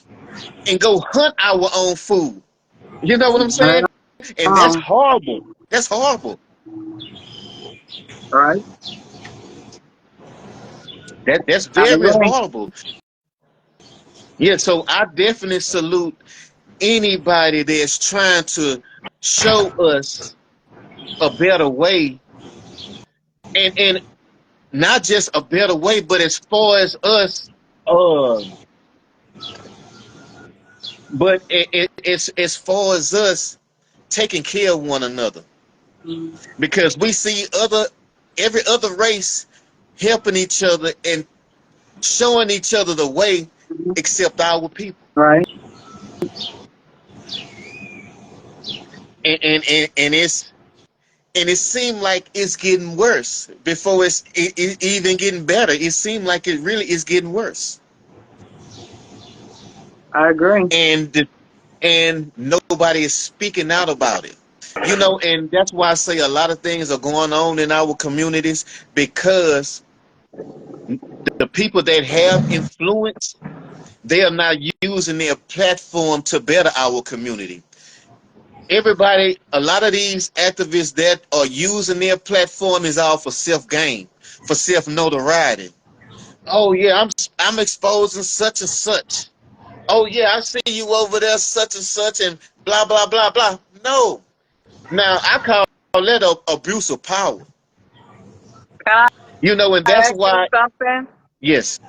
S1: and go hunt our own food. You know what I'm saying? And that's
S2: Um,
S1: horrible. That's horrible.
S2: right.
S1: That's
S2: I
S1: very
S2: agree.
S1: horrible. Yeah, so I definitely salute anybody that's trying to show us a better way, and not just a better way, but as far as us, um, but it's as far as us taking care of one another,
S2: Mhm.
S1: because we see every other race helping each other and showing each other the way, except our people.
S2: Right.
S1: And it seemed like it's getting worse before it even getting better. It seemed like it really is getting worse,
S2: I agree.
S1: and and nobody is speaking out about it. And that's why I say a lot of things are going on in our communities, because the people that have influence, they are not using their platform to better our community. Everybody, a lot of these activists that are using their platform is all for self gain, for self notoriety. Oh yeah, I'm exposing such and such. Oh yeah, I see you over there, such and such, and blah blah blah blah. No, now I call that abuse of power.
S2: Can
S1: And
S2: I
S1: that's
S2: ask you
S1: why.
S2: something?
S1: Yes,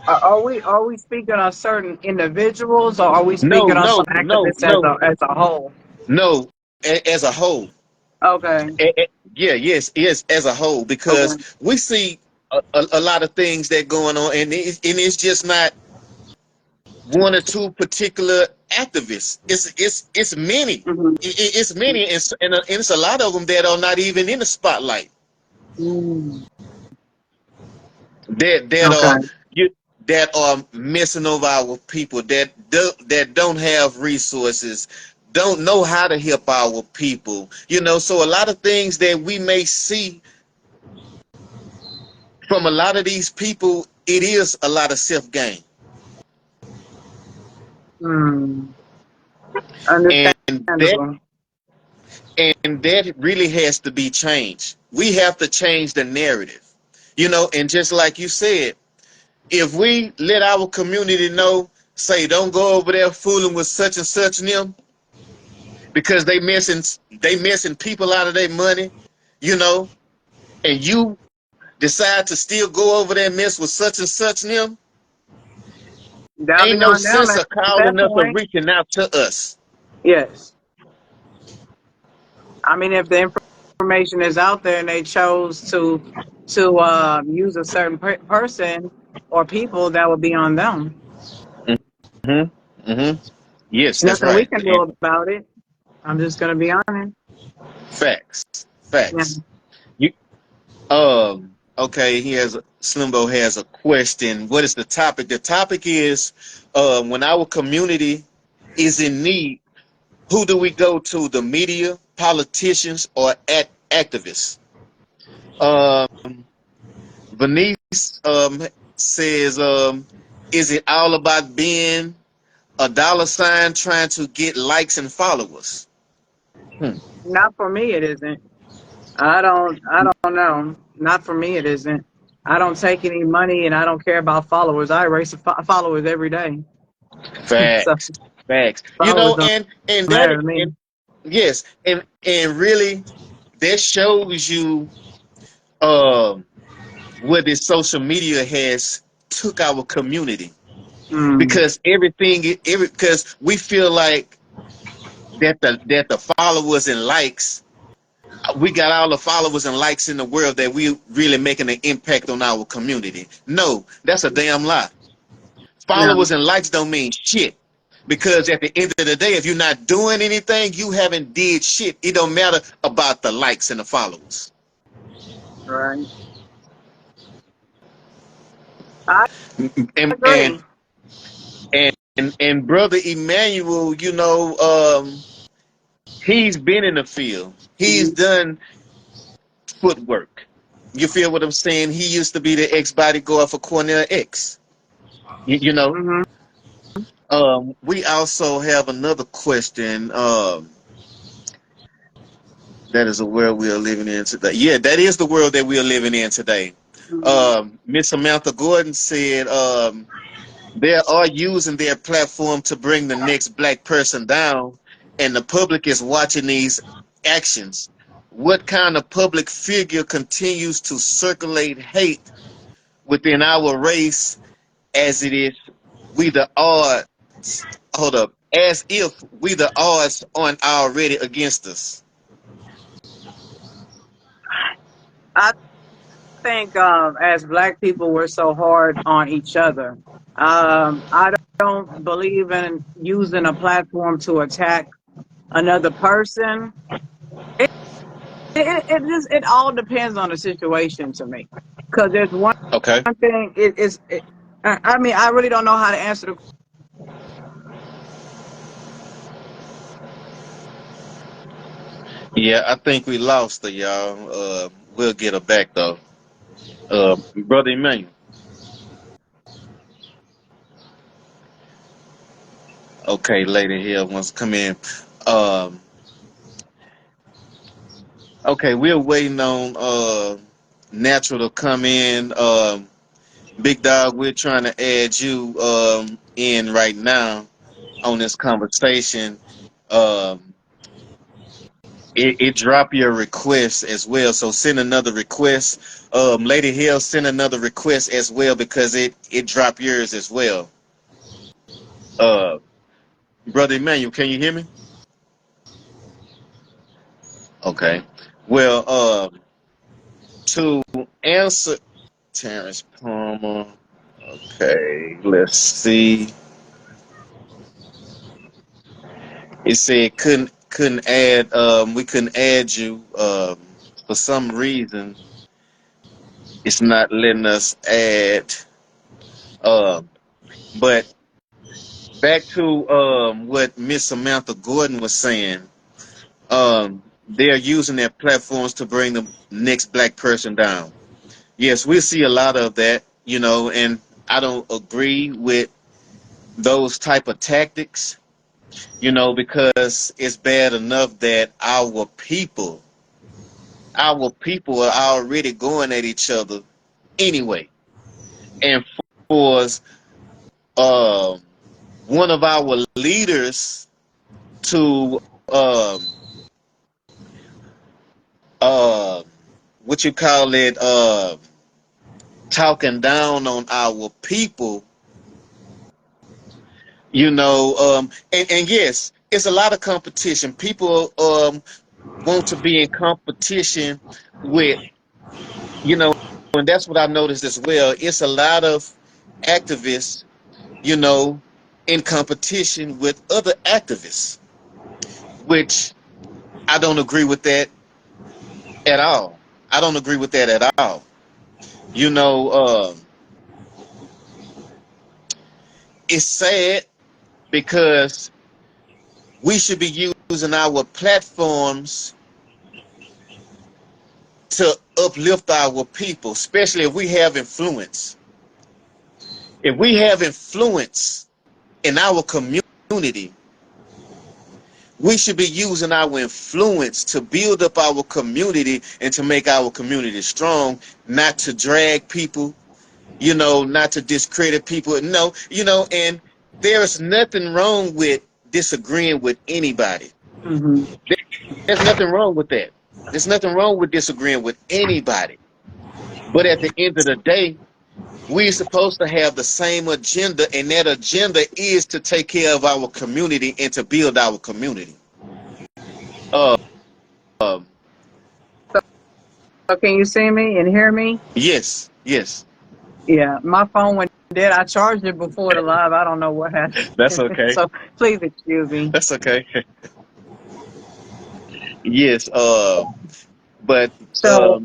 S2: Are we speaking on certain individuals, or are we
S1: no,
S2: speaking on
S1: no,
S2: some
S1: no,
S2: activists
S1: no,
S2: as a whole?
S1: no. As a whole,
S2: Okay.
S1: yeah, yes, as a whole, because
S2: Okay.
S1: we see a lot of things that going on, and it's just not one or two particular activists. It's many.
S2: Hmm.
S1: It's many, and it's a lot of them that are not even in the spotlight.
S2: Mm.
S1: That are
S2: Okay.
S1: you that are messing over our people, that don't have resources, don't know how to help our people. So a lot of things that we may see from a lot of these people, it is a lot of self gain,
S2: Mm.
S1: and that
S2: Understandable.
S1: and that really has to be changed. We have to change the narrative, and just like you said, if we let our community know, say, don't go over there fooling with such and such and them, because they messing people out of their money, you know, and you decide to still go over there and mess with such and such and them,
S2: That'll
S1: ain't
S2: be
S1: no
S2: on them
S1: sense
S2: at
S1: of
S2: that
S1: calling us or
S2: point.
S1: reaching out to us.
S2: Yes. I mean, if the information is out there and they chose to use a certain person or people, that would be on them.
S1: Mm-hmm. Mm-hmm. Yes, that's
S2: Nothing we
S1: right.
S2: can do
S1: And
S2: about it. I'm just gonna be honest.
S1: facts.
S2: Yeah.
S1: Facts. You okay, he has Slimbo has a question. What is the topic? The topic is when our community is in need, who do we go to? The media, politicians, or activists? Um Venice says, is it all about being a dollar sign trying to get likes and followers? Hmm.
S2: Not for me, it isn't. I don't know. Not for me, it isn't. I don't take any money, and I don't care about followers. I erase followers every day. So
S1: Facts, facts. You
S2: followers
S1: know,
S2: don't
S1: and
S2: matter
S1: that
S2: to me.
S1: and yes, and really, that shows you um where this social media has took our community
S2: Mm,
S1: because because we feel like that the followers and likes we got all the followers and likes in the world that we really making an impact on our community. No, that's a damn lie.
S2: yeah,
S1: Followers and likes don't mean shit. Because at the end of the day, if you're not doing anything, you haven't did shit. It don't matter about the likes and the followers.
S2: right. I
S1: And and
S2: agree.
S1: and brother Emmanuel, he's been in the field. He's
S2: Mm-hmm.
S1: done footwork. You feel what I'm saying? He used to be the ex bodyguard for Cornell X. You know.
S2: Mm-hmm.
S1: We also have another question. That is the world we are living in today. Yeah, that is the world that we are living in today. Miss Samantha Gordon said they are using their platform to bring the next black person down, and the public is watching these actions. What kind of public figure continues to circulate hate within our race as it is we the odds? Hold up. As if we the odds aren't already against us.
S2: I think as Black people, we're so hard on each other. I don't believe in using a platform to attack another person. It all depends on the situation to me. Because there's one
S1: Okay.
S2: thing. I mean, I really don't know how to answer the.
S1: Yeah, I think we lost her, y'all. We'll get her back though. Brother Emmanuel. Okay, lady here wants to come in. Um, okay, we're waiting on Natural to come in. Big Dog, we're trying to add you in right now on this conversation. Um, it drop your request as well, so send another request. Lady Hill, send another request as well because it dropped yours as well. Uh, Brother Emmanuel, can you hear me? Okay. Well, to answer Terrence Palmer. Okay, let's see. It said couldn't add we couldn't add you for some reason it's not letting us add um but back to what Miss Samantha Gordon was saying. They're using their platforms to bring the next black person down. Yes, we see a lot of that, and I don't agree with those type of tactics, because it's bad enough that our people are already going at each other anyway. And for um, one of our leaders to uh, what you call it, talking down on our people, and yes, it's a lot of competition. People want to be in competition with, you know, and that's what I noticed as well. It's a lot of activists, you know, in competition with other activists, which I don't agree with that at all. I don't agree with that at all. You know, it's sad because we should be using our platforms to uplift our people, especially if we have influence. If we have influence in our community, we should be using our influence to build up our community and to make our community strong, not to drag people, not to discredit people. No, and there's nothing wrong with disagreeing with anybody.
S2: Hmm.
S1: There's nothing wrong with that. There's nothing wrong with disagreeing with anybody. But at the end of the day, we're supposed to have the same agenda, and that agenda is to take care of our community and to build our community. Uh, um,
S2: So can you see me and hear me?
S1: yes, yes,
S2: Yeah, my phone went dead. I charged it before the live. I don't know what happened.
S1: that's okay.
S2: So please excuse me.
S1: That's okay. Yes, but
S2: So,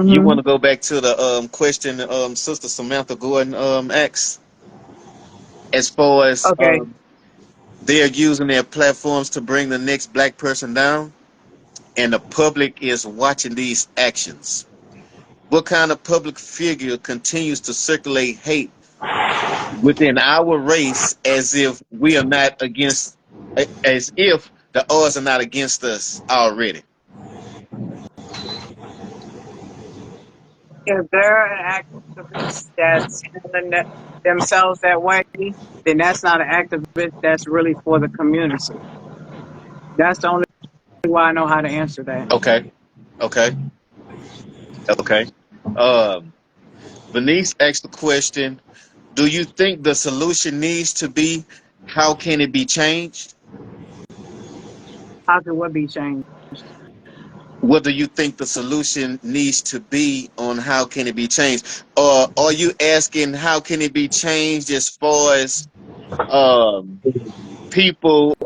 S1: you want
S2: mhm.
S1: to go back to the question Sister Samantha Gordon asked as far as
S2: Okay.
S1: they're using their platforms to bring the next black person down, and the public is watching these actions. What kind of public figure continues to circulate hate within our race as if we are not against, as if the odds are not against us already?
S2: If they're an activist that's handling themselves that way, then that's not an activist. That's really for the community. That's the only way I know how to answer that.
S1: Okay, okay, okay. Um, Venice asked the question: do you think the solution needs to be how can it be changed?
S2: How could what be changed?
S1: Whether you think the solution needs to be on how can it be changed, or are you asking how can it be changed as far as um, people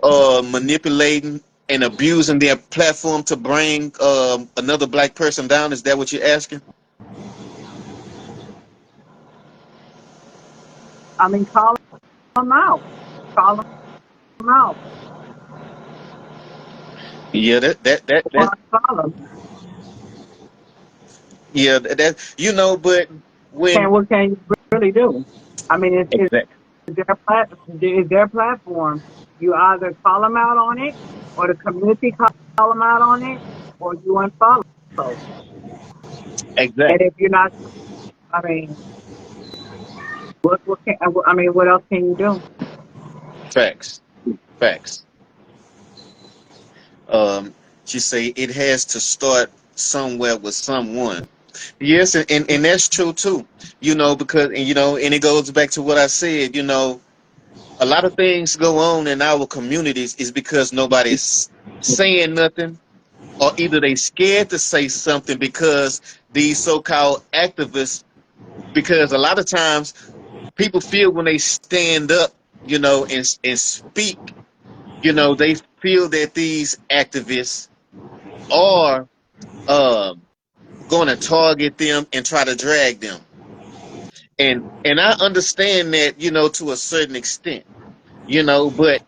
S1: manipulating and abusing their platform to bring another black person down? Is that what you're asking?
S2: I mean, call them out. Call them out.
S1: Yeah,
S2: Or unfollow them.
S1: yeah, but
S2: And
S1: when
S2: what can you really do? I mean,
S1: exactly,
S2: it's their platform. You either call them out on it, or the community call them out on it, or you unfollow. And
S1: exactly,
S2: if you're not, I mean, what else can you do?
S1: facts, facts. Um, she say it has to start somewhere with someone. Yes, and that's true too. Because and it goes back to what I said. A lot of things go on in our communities is because nobody's saying nothing, or either they scared to say something because these so-called activists. Because a lot of times people feel when they stand up, and speak, they feel that these activists are um, going to target them and try to drag them. And I understand that, to a certain extent, but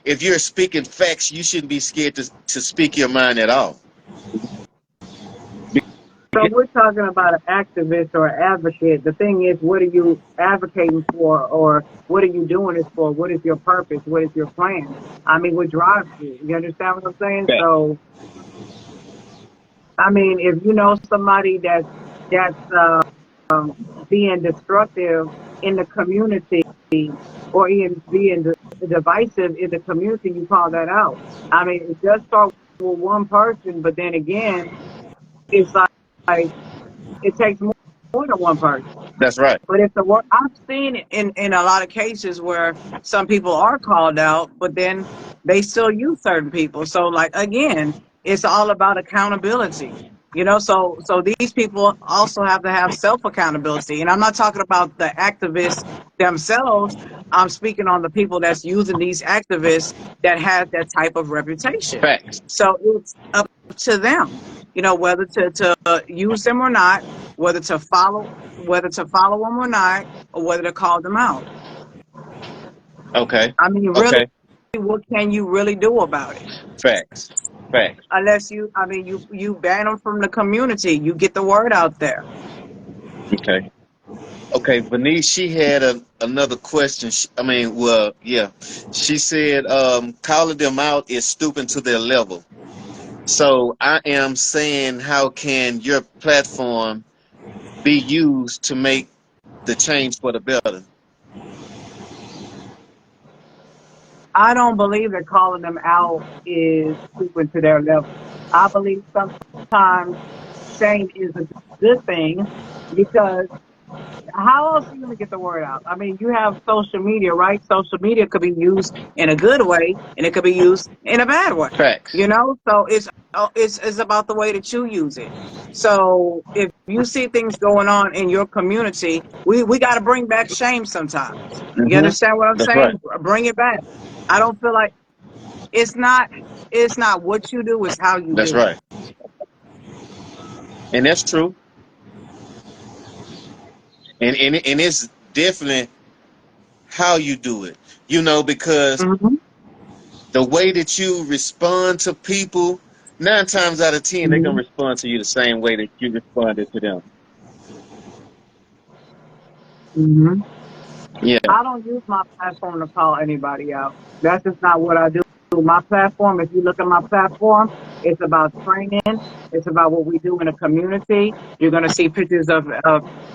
S1: if you're speaking facts, you shouldn't be scared to speak your mind at all.
S2: So we're talking about an activist or an advocate. The thing is, what are you advocating for, or what are you doing this for? What is your purpose? What is your plan? I mean, what drives you? You understand what I'm saying?
S1: Fact.
S2: So, I mean, if you know somebody that's being destructive in the community, or even being divisive in the community, you call that out. I mean, it does start with one person, but then again, it's like it takes more than one person.
S1: That's right.
S2: But if the work I've seen it in a lot of cases where some people are called out, but then they still use certain people. So like again, it's all about accountability. So these people also have to have self accountability. And I'm not talking about the activists themselves. I'm speaking on the people that's using these activists that have that type of reputation.
S1: Facts.
S2: So it's up to them, whether to use them or not, whether to follow them or not, or whether to call them out.
S1: Okay.
S2: I mean, really,
S1: Okay.
S2: what can you really do about it?
S1: Facts. Facts.
S2: Unless you ban them from the community, you get the word out there.
S1: Okay. Okay. Bernice, she had another question. I mean, well, yeah. She said, calling them out is stooping to their level. So I am saying, how can your platform be used to make the change for the better?
S2: I don't believe that calling them out is stooping to their level. I believe sometimes shame is a good thing because how else are you going to get the word out? I mean, you have social media, right? Social media could be used in a good way and it could be used in a bad way.
S1: Facts.
S2: So it's about the way that you use it. So if you see things going on in your community, we got to bring back shame sometimes. You
S1: Mm-hmm.
S2: understand what I'm
S1: That's right.
S2: saying? Bring it back. I don't feel like it's not it's not what you do, it's how you
S1: That's
S2: do it.
S1: right. And that's true. And it's definitely how you do it. Because
S2: Hmm.
S1: the way that you respond to people, 9 times out of 10, they're gonna
S2: Hmm.
S1: respond to you the same way that you responded to them.
S2: Hmm.
S1: Yeah.
S2: I don't use my platform to call anybody out. That's just not what I do. My platform, if you look at my platform, it's about training. It's about what we do in a community. You're going to see pictures of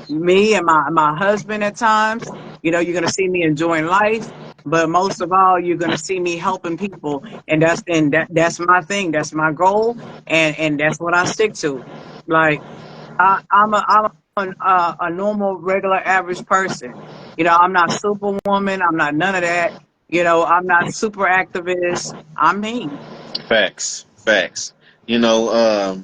S2: me and my husband at times. You're going to see me enjoying life. But most of all, you're going to see me helping people. And that's my thing. That's my goal. And that's what I stick to. Like, I'm a normal, regular, average person. I'm not superwoman. I'm not none of that. I'm not super activist. I'm me.
S1: Facts. Facts. You know,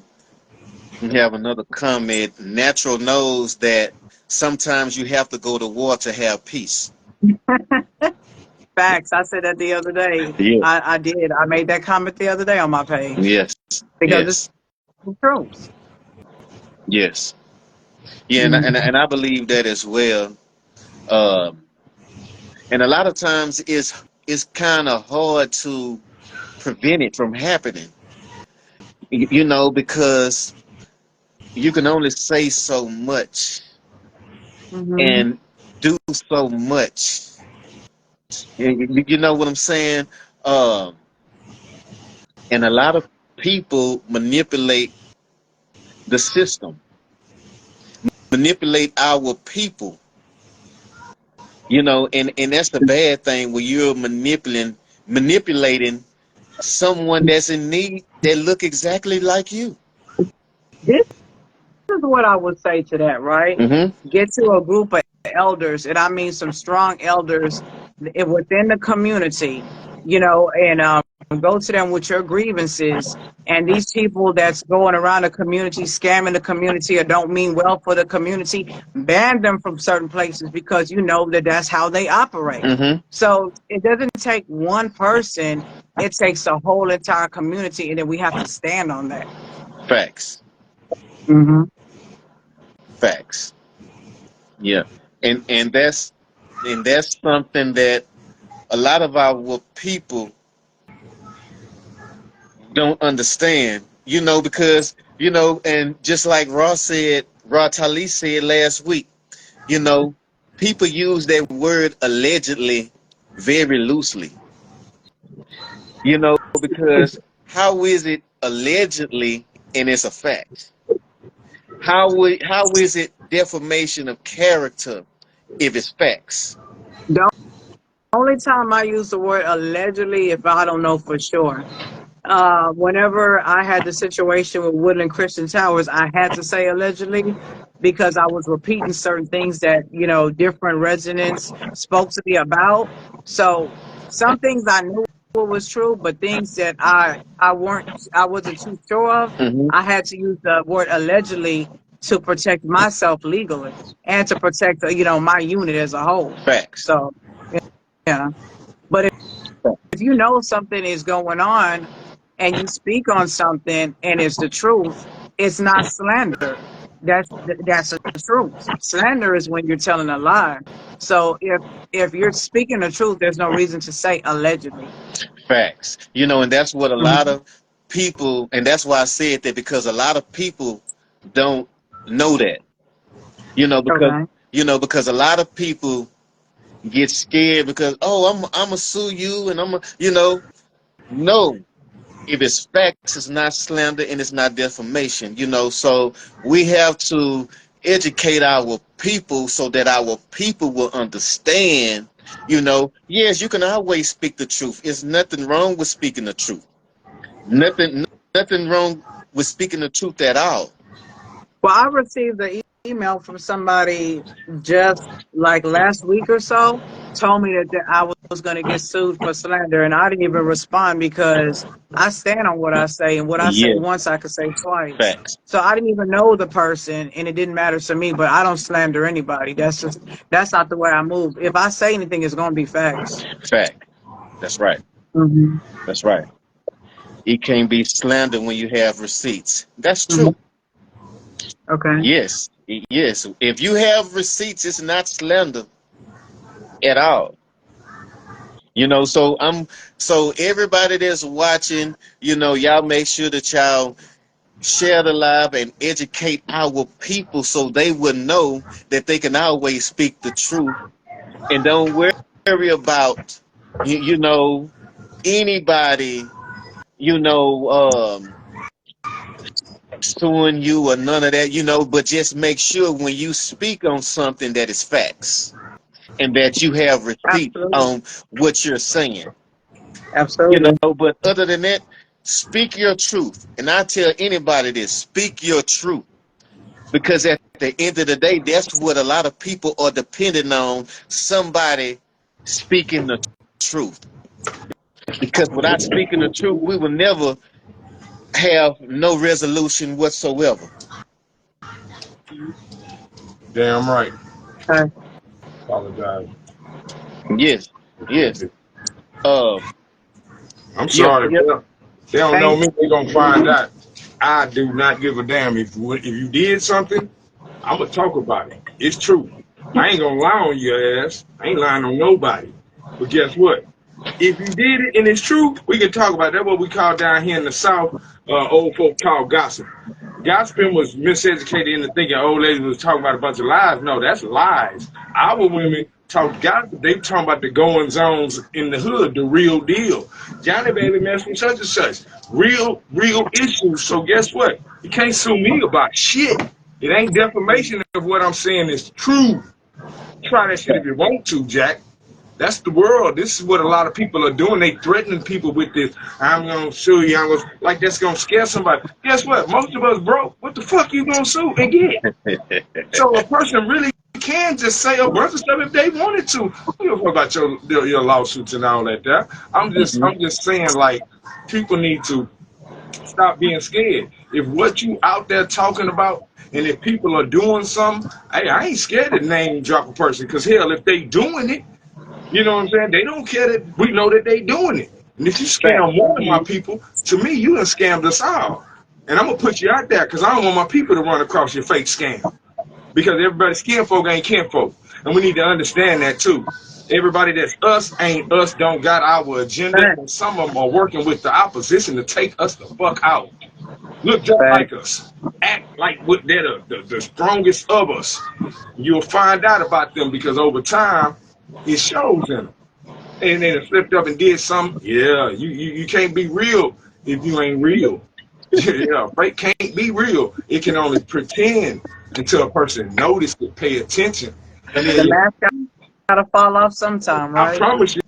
S1: we have another comment. Natural knows that sometimes you have to go to war to have peace.
S2: Facts. I said that the other day.
S1: Yeah.
S2: I did. I made that comment the other day on my page
S1: Yes.
S2: because it's
S1: Yes.
S2: the truth.
S1: Yes. Yeah,
S2: Mhm.
S1: and I believe that as well. Um, and a lot of times it's kind of hard to prevent it from happening. Because you can only say so much
S2: Mhm.
S1: and do so much. You know what I'm saying? Um, and a lot of people manipulate the system, manipulate our people. And that's the bad thing when you're manipulating someone that's in need that look exactly like you.
S2: This is what I would say to that, right?
S1: Hmm.
S2: Get to a group of elders, and I mean some strong elders within the community, and go to them with your grievances. And these people that's going around the community, scamming the community, or don't mean well for the community, ban them from certain places because you know that that's how they operate.
S1: Hmm.
S2: So it doesn't take one person, it takes a whole entire community, and then we have to stand on that.
S1: Facts.
S2: Hmm.
S1: Facts. Yeah. And that's something that a lot of our people don't understand, because, and just like Raw Tali said last week, you know, people use that word allegedly very loosely, because how is it allegedly and it's a fact? How is it defamation of character if it's facts?
S2: The only time I use the word allegedly if I don't know for sure. Whenever I had the situation with Woodland Christian Towers, I had to say allegedly because I was repeating certain things that, different residents spoke to me about. So some things I knew it was true, but things that I wasn't too sure of,
S1: Hmm.
S2: I had to use the word allegedly to protect myself legally and to protect my unit as a whole.
S1: Facts.
S2: So yeah, but if you know something is going on and you speak on something and it's the truth, it's not slander. That's the truth. Slander is when you're telling a lie. So if you're speaking the truth, there's no reason to say allegedly.
S1: Facts. And that's what a lot
S2: Mhm.
S1: of people, and that's why I said that, because a lot of people don't know that. You know, because
S2: Okay.
S1: because a lot of people get scared because, oh, I'm gonna sue you, and no. If it's facts, it's not slander and it's not defamation. So we have to educate our people so that our people will understand. Yes, you can always speak the truth. There's nothing wrong with speaking the truth. Nothing wrong with speaking the truth at all.
S2: Well, I received an email from somebody just like last week or so, told me that I was going to get sued for slander, and I didn't even respond because I stand on what I say, and what I say
S1: Yeah,
S2: once I could say twice.
S1: facts,
S2: So I didn't even know the person, and it didn't matter to me. But I don't slander anybody. That's not the way I move. If I say anything, it's going to be facts.
S1: fact. That's right.
S2: Hmm.
S1: That's right. It can't be slander when you have receipts. That's
S2: Hmm.
S1: true.
S2: Okay.
S1: Yes, yes. If you have receipts, it's not slander at all. So everybody that's watching, y'all make sure that y'all share the live and educate our people so they will know that they can always speak the truth and don't worry about anybody, you know, um, suing you or none of that, but just make sure when you speak on something that is facts and that you have receipts
S2: Absolutely.
S1: on what you're saying.
S2: Absolutely.
S1: But other than that, speak your truth. And I tell anybody this, speak your truth. Because at the end of the day, that's what a lot of people are depending on, somebody speaking the truth. Because without speaking the truth, we will never have no resolution whatsoever.
S4: Damn right.
S2: Okay.
S4: Apologize.
S1: Yes, yes. Um,
S4: I'm
S1: yep,
S4: sorry.
S1: yep.
S4: They don't know
S2: Thank
S4: me. They gonna find out. I do not give a damn if you did something. I'm gonna talk about it. It's true. I ain't gonna lie on your ass. I ain't lying on nobody. But guess what? If you did it and it's true, we can talk about it. That's what we call down here in the South, old folk call gossip. Gossiping was miseducated into thinking old ladies was talking about a bunch of lies. No, that's lies. Our women talk gossip. They talking about the goings ons in the hood, the real deal. Johnny Baby messed with such and such. Real issues. So guess what? You can't sue me about shit. It ain't defamation of what I'm saying is true. Try that shit if you want to, Jack. That's the world. This is what a lot of people are doing. They threatening people with this. I'm gonna sue you. Like that's gonna scare somebody. Guess what? Most of us broke. What the fuck you gonna sue and get? So a person really can just say a bunch of stuff if they wanted to. We don't know about your lawsuits and all that. There.
S1: Mhm.
S4: I'm just saying like people need to stop being scared. If what you out there talking about, and if people are doing something, hey, I ain't scared to name drop a person. Cause hell, if they doing it. You know what I'm saying? They don't care that we know that they doing it. And if you
S1: Fact.
S4: scam one of my people, to me, you done scammed us all. And I'm gonna put you out there because I don't want my people to run across your fake scam. Because everybody skin folk ain't kin folk. And we need to understand that too. Everybody that's us ain't us, don't got our agenda,
S2: you.
S4: and some of them are working with the opposition to take us the fuck out. Look just
S2: Fact.
S4: like us. Act like they're the strongest of us. You'll find out about them because over time, it shows in them and then it flipped up and did something. Yeah, you can't be real if you ain't real. Yeah, fake can't be real. It can only pretend until a person notices it, pay attention, and then
S2: The
S4: you.
S2: mask gotta fall off sometime,
S4: I
S2: right?
S4: promise you,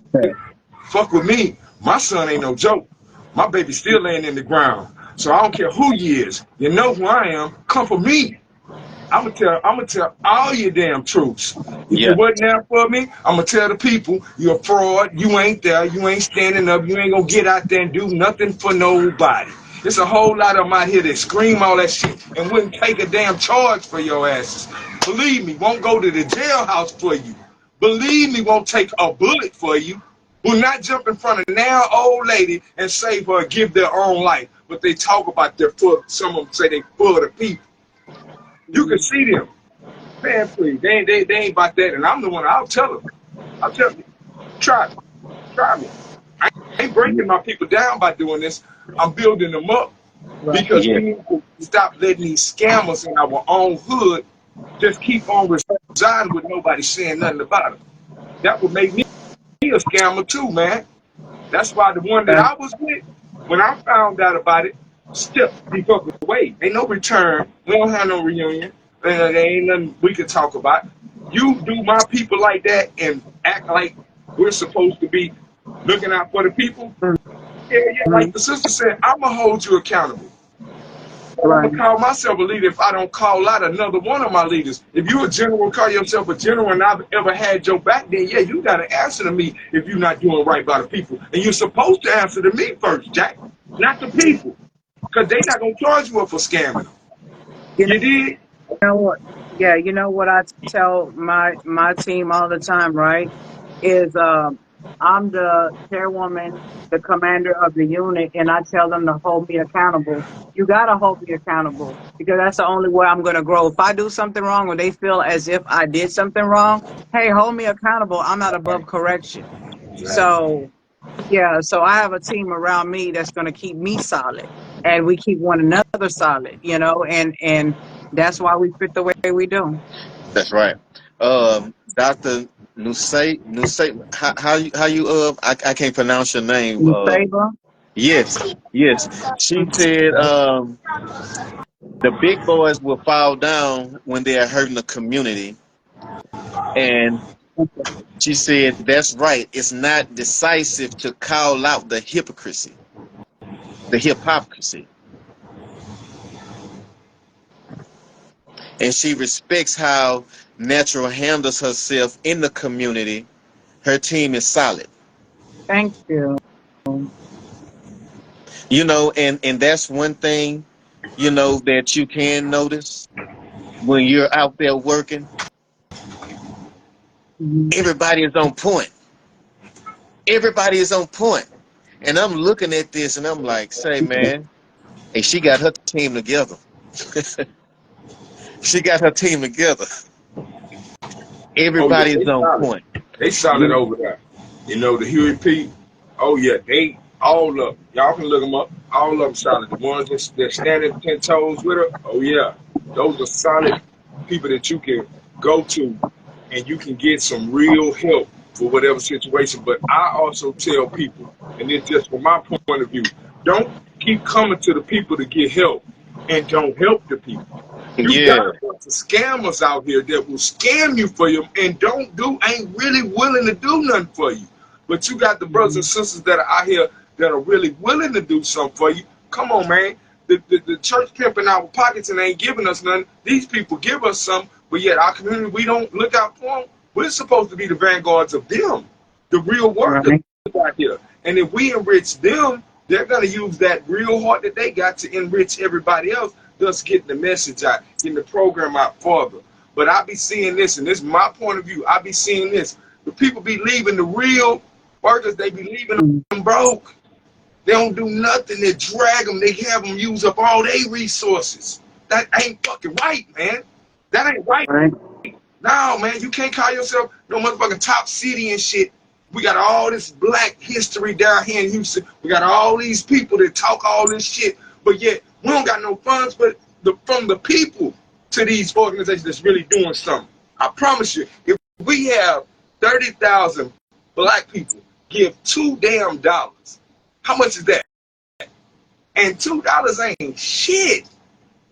S4: fuck with me. My son ain't no joke. My baby still laying in the ground. So I don't care who you is. You know who I am. Come for me. I'm gonna tell all your damn truths. If it
S1: Yeah.
S4: wasn't there for me, I'm gonna tell the people you're a fraud. You ain't there. You ain't standing up. You ain't gonna get out there and do nothing for nobody. There's a whole lot of them out here that scream all that shit and wouldn't take a damn charge for your asses. Believe me, won't go to the jailhouse for you. Believe me, won't take a bullet for you. Will not jump in front of now old lady and save her, give their own life. But they talk about their full. Some of them say they full of the people. You can see them. Man, please, they ain't about that, and I'm the one. I'll tell them. I'll tell them. Try me, try me. I ain't breaking my people down by doing this. I'm building them up
S2: Right.
S4: because
S1: Yeah.
S4: we need to stop letting these scammers in our own hood just keep on residing with nobody saying nothing about it. That would make me a scammer too, man. That's why the one that
S2: Right.
S4: I was with, when I found out about it, stepped the fuck away. Ain't no return. We don't have no reunion. There ain't nothing we could talk about. You do my people like that and act like we're supposed to be looking out for the people. Yeah, yeah, like
S2: Mhm.
S4: the sister said, I'm going to hold you accountable. But I'm
S2: Right.
S4: going to call myself a leader if I don't call out another one of my leaders. If you a general, call yourself a general, and I've ever had your back, then yeah, you got to answer to me if you're not doing right by the people. And you're supposed to answer to me first, Jack, not the people. Because they're not going to charge you up for scamming them.
S2: You
S4: You did?
S2: know what? Yeah, you know what I tell my team all the time, right? Is I'm the chairwoman, the commander of the unit, and I tell them to hold me accountable. You gotta hold me accountable because that's the only way I'm gonna grow. If I do something wrong or they feel as if I did something wrong, hey, hold me accountable. I'm not above correction.
S4: Exactly.
S2: So yeah, so I have a team around me that's going to keep me solid, and we keep one another solid, and that's why we fit the way we do.
S1: That's right. Dr. Nusay, I can't pronounce your name.
S2: In favor,
S1: Yes, yes. She said, the big boys will fall down when they are hurting the community. And she said, that's right. It's not decisive to call out the hypocrisy. And she respects how Natural handles herself in the community. Her team is solid.
S2: thank you.
S1: And that's one thing, that you can notice when you're out there working.
S2: Mhm.
S1: Everybody is on point. Everybody is on point. And I'm looking at this and I'm like, say, man, hey, she got her team together. She got her team together.
S4: Oh, yeah,
S1: Everybody is
S4: they
S1: on
S4: solid.
S1: point.
S4: They solid
S1: You
S4: over there. You know, the Huey P. Oh, yeah, they, all of them. Y'all can look them up. All of them solid. The ones that standing 10 toes with her, oh, yeah. Those are solid people that you can go to and you can get some real help for whatever situation. But I also tell people, and it's just from my point of view, don't keep coming to the people to get help and don't help the people. You got
S1: Yeah.
S4: a bunch of scammers out here that will scam you for you and ain't really willing to do nothing for you. But you got the brothers and sisters that are out here that are really willing to do something for you. Come on, man. The church pimping our pockets and ain't giving us nothing. These people give us some, but yet our community, we don't look out for them. We're supposed to be the vanguards of them, the real workers
S2: Right.
S4: out here. And if we enrich them, they're going to use that real heart that they got to enrich everybody else, thus getting the message out, getting the program out further. But I be seeing this, and this is my point of view. I be seeing this. The people be leaving the real workers, they be leaving
S2: Mhm.
S4: them broke. They don't do nothing. They drag them. They have them use up all their resources. That ain't fucking right, man. That ain't right.
S2: Right.
S4: No, man, you can't call yourself no motherfucking top city and shit. We got all this black history down here in Houston. We got all these people that talk all this shit, but yet we don't got no funds but from the people to these organizations that's really doing something. I promise you, if we have 30,000 black people give $2 damn, how much is that? And $2 ain't shit.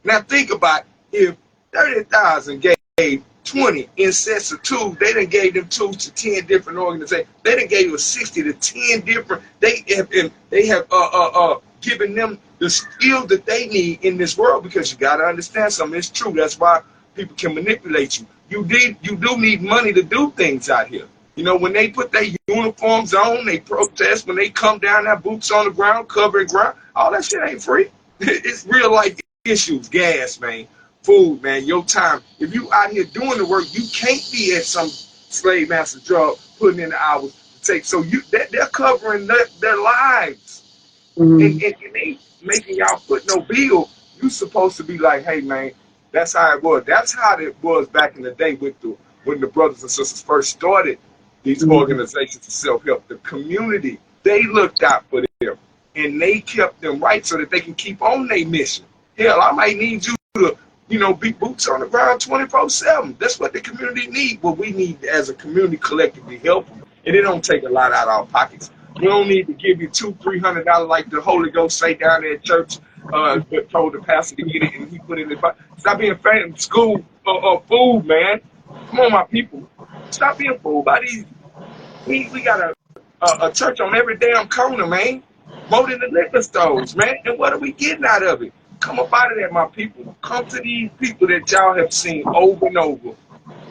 S4: Now think about if 30,000 gave 20 in sets of two, they done gave them two to 10 different organizations. They done gave us 60 to 10 different. They have given them the skills that they need in this world because you got to understand something. It's true. That's why people can manipulate you. You do need money to do things out here. You know, when they put their uniforms on, they protest. When they come down, their boots on the ground, covering ground, all that shit ain't free. It's real life issues, gas, man, food, man, your time. If you out here doing the work, you can't be at some slave master job putting in the hours to take. So they're covering their lives.
S2: Mm-hmm.
S4: And they making y'all put no bill. You supposed to be like, hey, man, that's how it was. That's how it was back in the day when the brothers and sisters first started these
S2: Mm-hmm.
S4: organizations of self-help. The community, they looked out for them, and they kept them right so that they can keep on their mission. Hell, I might need you to, be boots on the ground 24/7. That's what the community need. What we need as a community collectively help them. And it don't take a lot out of our pockets. We don't need to give you $200-300 like the Holy Ghost say down there at church. But told the pastor to get it and he put it in his pocket. Stop being fan school food, man. Come on, my people. Stop being fooled by these. We got a church on every damn corner, man. More than the liquor stores, man. And what are we getting out of it? Come up out of that, my people. Come to these people that y'all have seen over and over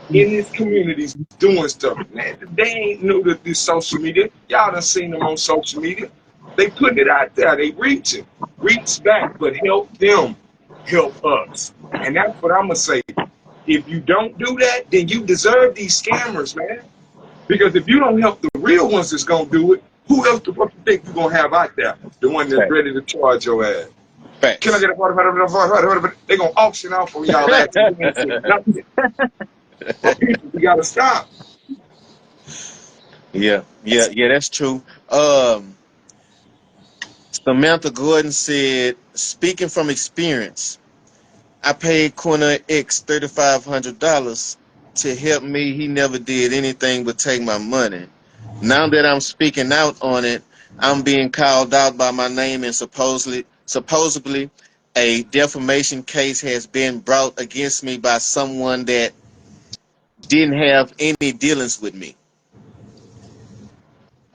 S4: in these communities doing stuff. Man, they ain't new to this social media. Y'all done seen them on social media. They putting it out there. They reaching. Reach back, but help them help us. And that's what I'm going to say. If you don't do that, then you deserve these scammers, man. Because if you don't help the real ones that's going to do it, who else do you think you're going to have out there? The one that's ready to charge your ass.
S1: Facts.
S4: Can I get a part? They're going to auction off on y'all ass. Nothing. But people, we got to stop.
S1: Yeah, that's true. Samantha Gordon said, speaking from experience, I paid Corner X $3,500 to help me. He never did anything but take my money. Now that I'm speaking out on it, I'm being called out by my name, and supposedly a defamation case has been brought against me by someone that didn't have any dealings with me.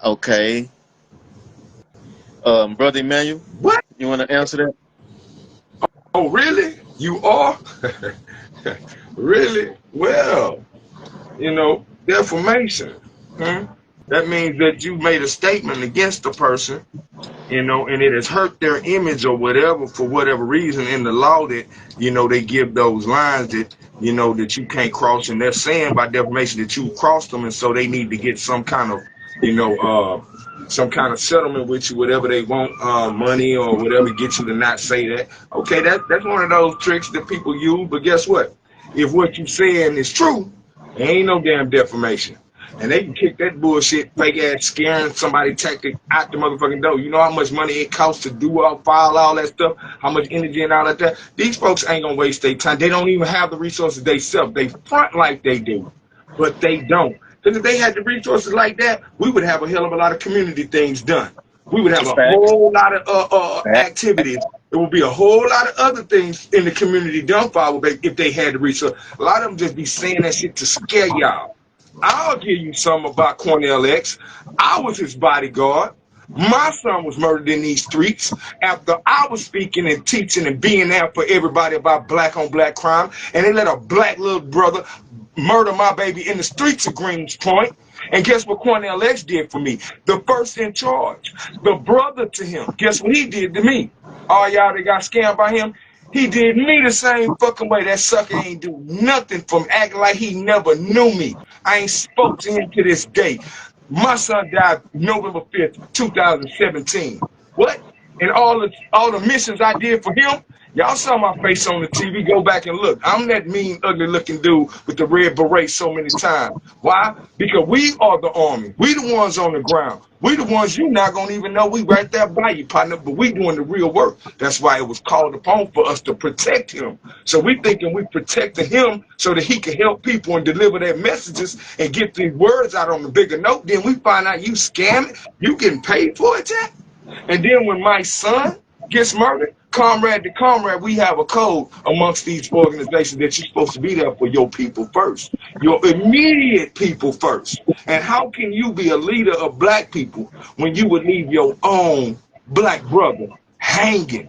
S1: Okay. Brother Emmanuel,
S4: What?
S1: you want to answer that?
S4: Oh, really? You are? Really? Well, defamation. That means that you made a statement against the person, and it has hurt their image or whatever for whatever reason in the law that, they give those lines that, that you can't cross. And they're saying by defamation that you crossed them. And so they need to get some kind of, some kind of settlement with you, whatever they want, money or whatever, get you to not say that. Okay, that's one of those tricks that people use. But guess what? If what you're saying is true, there ain't no damn defamation. And they can kick that bullshit, fake ass scaring somebody tactic out the motherfucking door. You know how much money it costs to do file all that stuff, how much energy and all that. These folks ain't gonna waste their time. They don't even have the resources they self. They front like they do, but they don't. Because if they had the resources like that, we would have a hell of a lot of community things done. We would have a
S1: Facts.
S4: whole lot of
S1: Facts.
S4: activities. There would be a whole lot of other things in the community done for if they had the resources. A lot of them just be saying that shit to scare y'all. I'll give you some about Cornell X. I was his bodyguard. My son was murdered in these streets after I was speaking and teaching and being there for everybody about black on black crime. And they let a black little brother murder my baby in the streets of Greens Point. And guess what Cornell X did for me? The first in charge, the brother to him. Guess what he did to me? All y'all that got scammed by him, he did me the same fucking way. That sucker ain't do nothing from acting like he never knew me. I ain't spoke to him to this day. My son died November 5th, 2017. What? And all the missions I did for him, y'all saw my face on the TV. Go back and look. I'm that mean, ugly looking dude with the red beret so many times. Why? Because we are the army. We the ones on the ground. We the ones you not gonna even know we right there by you, partner, but we doing the real work. That's why it was called upon for us to protect him. So we thinking we protecting him so that he can help people and deliver their messages and get these words out on the bigger note. Then we find out you scamming, you getting paid for it, Jack. And then when my son gets murdered, comrade to comrade, we have a code amongst these organizations that you're supposed to be there for your people first, your immediate people first. And how can you be a leader of black people when you would leave your own black brother hanging?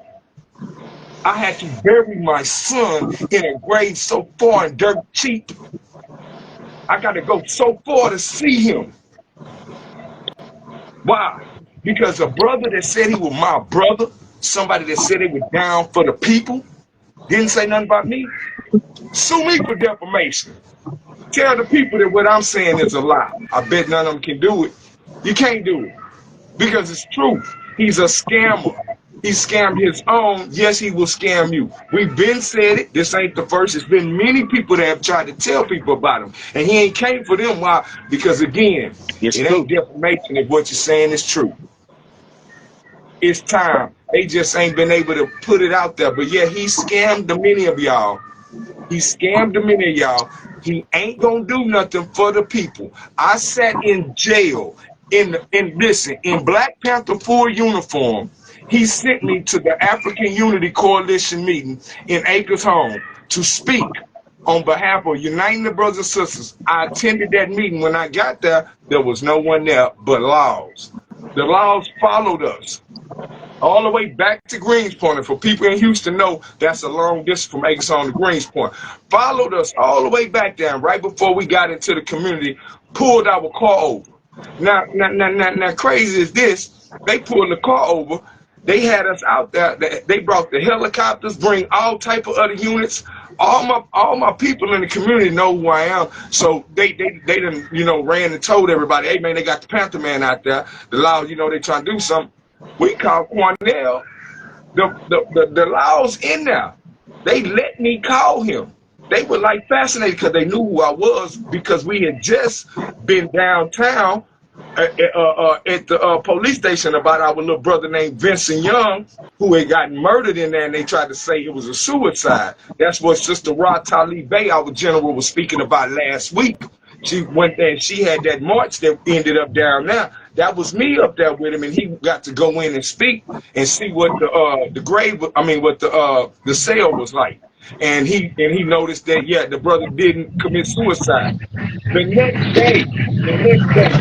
S4: I had to bury my son in a grave so far and dirt cheap. I got to go so far to see him. Why? Because a brother that said he was my brother, somebody that said they were down for the people, didn't say nothing about me. Sue me for defamation. Tell the people that what I'm saying is a lie. I bet none of them can do it. You can't do it because it's true. He's a scammer. He scammed his own. Yes, he will scam you. We've been said it. This ain't the first. There's been many people that have tried to tell people about him. And he ain't came for them. Why? Because again,
S1: It's
S4: it
S1: true.
S4: ain't defamation if what you're saying is true. It's time. They just ain't been able to put it out there. But yeah, he scammed the many of y'all. He scammed the many of y'all. He ain't gonna do nothing for the people. I sat in jail in Black Panther full uniform. He sent me to the African Unity Coalition meeting in Acres Home to speak on behalf of Uniting the Brothers and Sisters. I attended that meeting. When I got there was no one there but Laws. The Laws followed us all the way back to Greenspoint. And for people in Houston know that's a long distance from Acres Home to Greenspoint. Followed us all the way back down right before we got into the community, pulled our car over. Now, crazy is this. They pulled the car over. They had us out there. They brought the helicopters, bring all type of other units. All my people in the community know who I am. So they done, ran and told everybody, hey man, they got the Panther Man out there. The Law, they trying to do something. We called Cornell. The Laws in there. They let me call him. They were like fascinated because they knew who I was because we had just been downtown at the police station about our little brother named Vincent Young, who had gotten murdered in there, and they tried to say it was a suicide. That's what Sister Ra Talib Bey, our general, was speaking about last week. She went there and she had that march that ended up down there. That was me up there with him, and he got to go in and speak and see what the cell was like. And he noticed that the brother didn't commit suicide. The next day,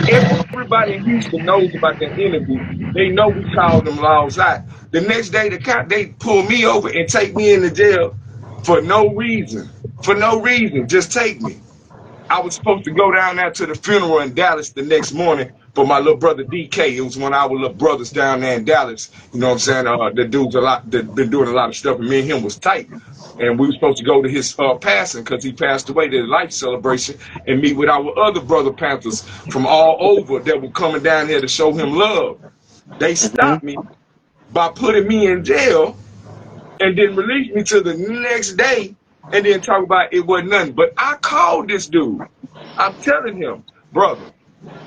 S4: everybody in Houston knows about that interview. They know we called them Laws out. The next day, they pull me over and take me into jail for no reason. For no reason, just take me. I was supposed to go down there to the funeral in Dallas the next morning for my little brother DK. It was one of our little brothers down there in Dallas. You know what I'm saying? The dude's been doing a lot of stuff, and me and him was tight. And we were supposed to go to his passing because he passed away, the life celebration, and meet with our other brother Panthers from all over that were coming down here to show him love. They stopped me by putting me in jail and then released me to the next day and then talk about it wasn't nothing. But I called this dude. I'm telling him, brother,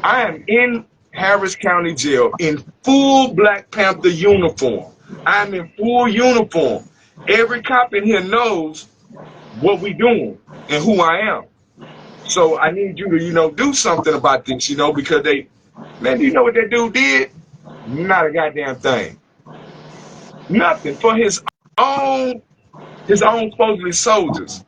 S4: I am in Harris County Jail in full Black Panther uniform. I'm in full uniform. Every cop in here knows what we doing and who I am. So I need you to, do something about this, because do you know what that dude did? Not a goddamn thing. Nothing for his own supposedly soldiers.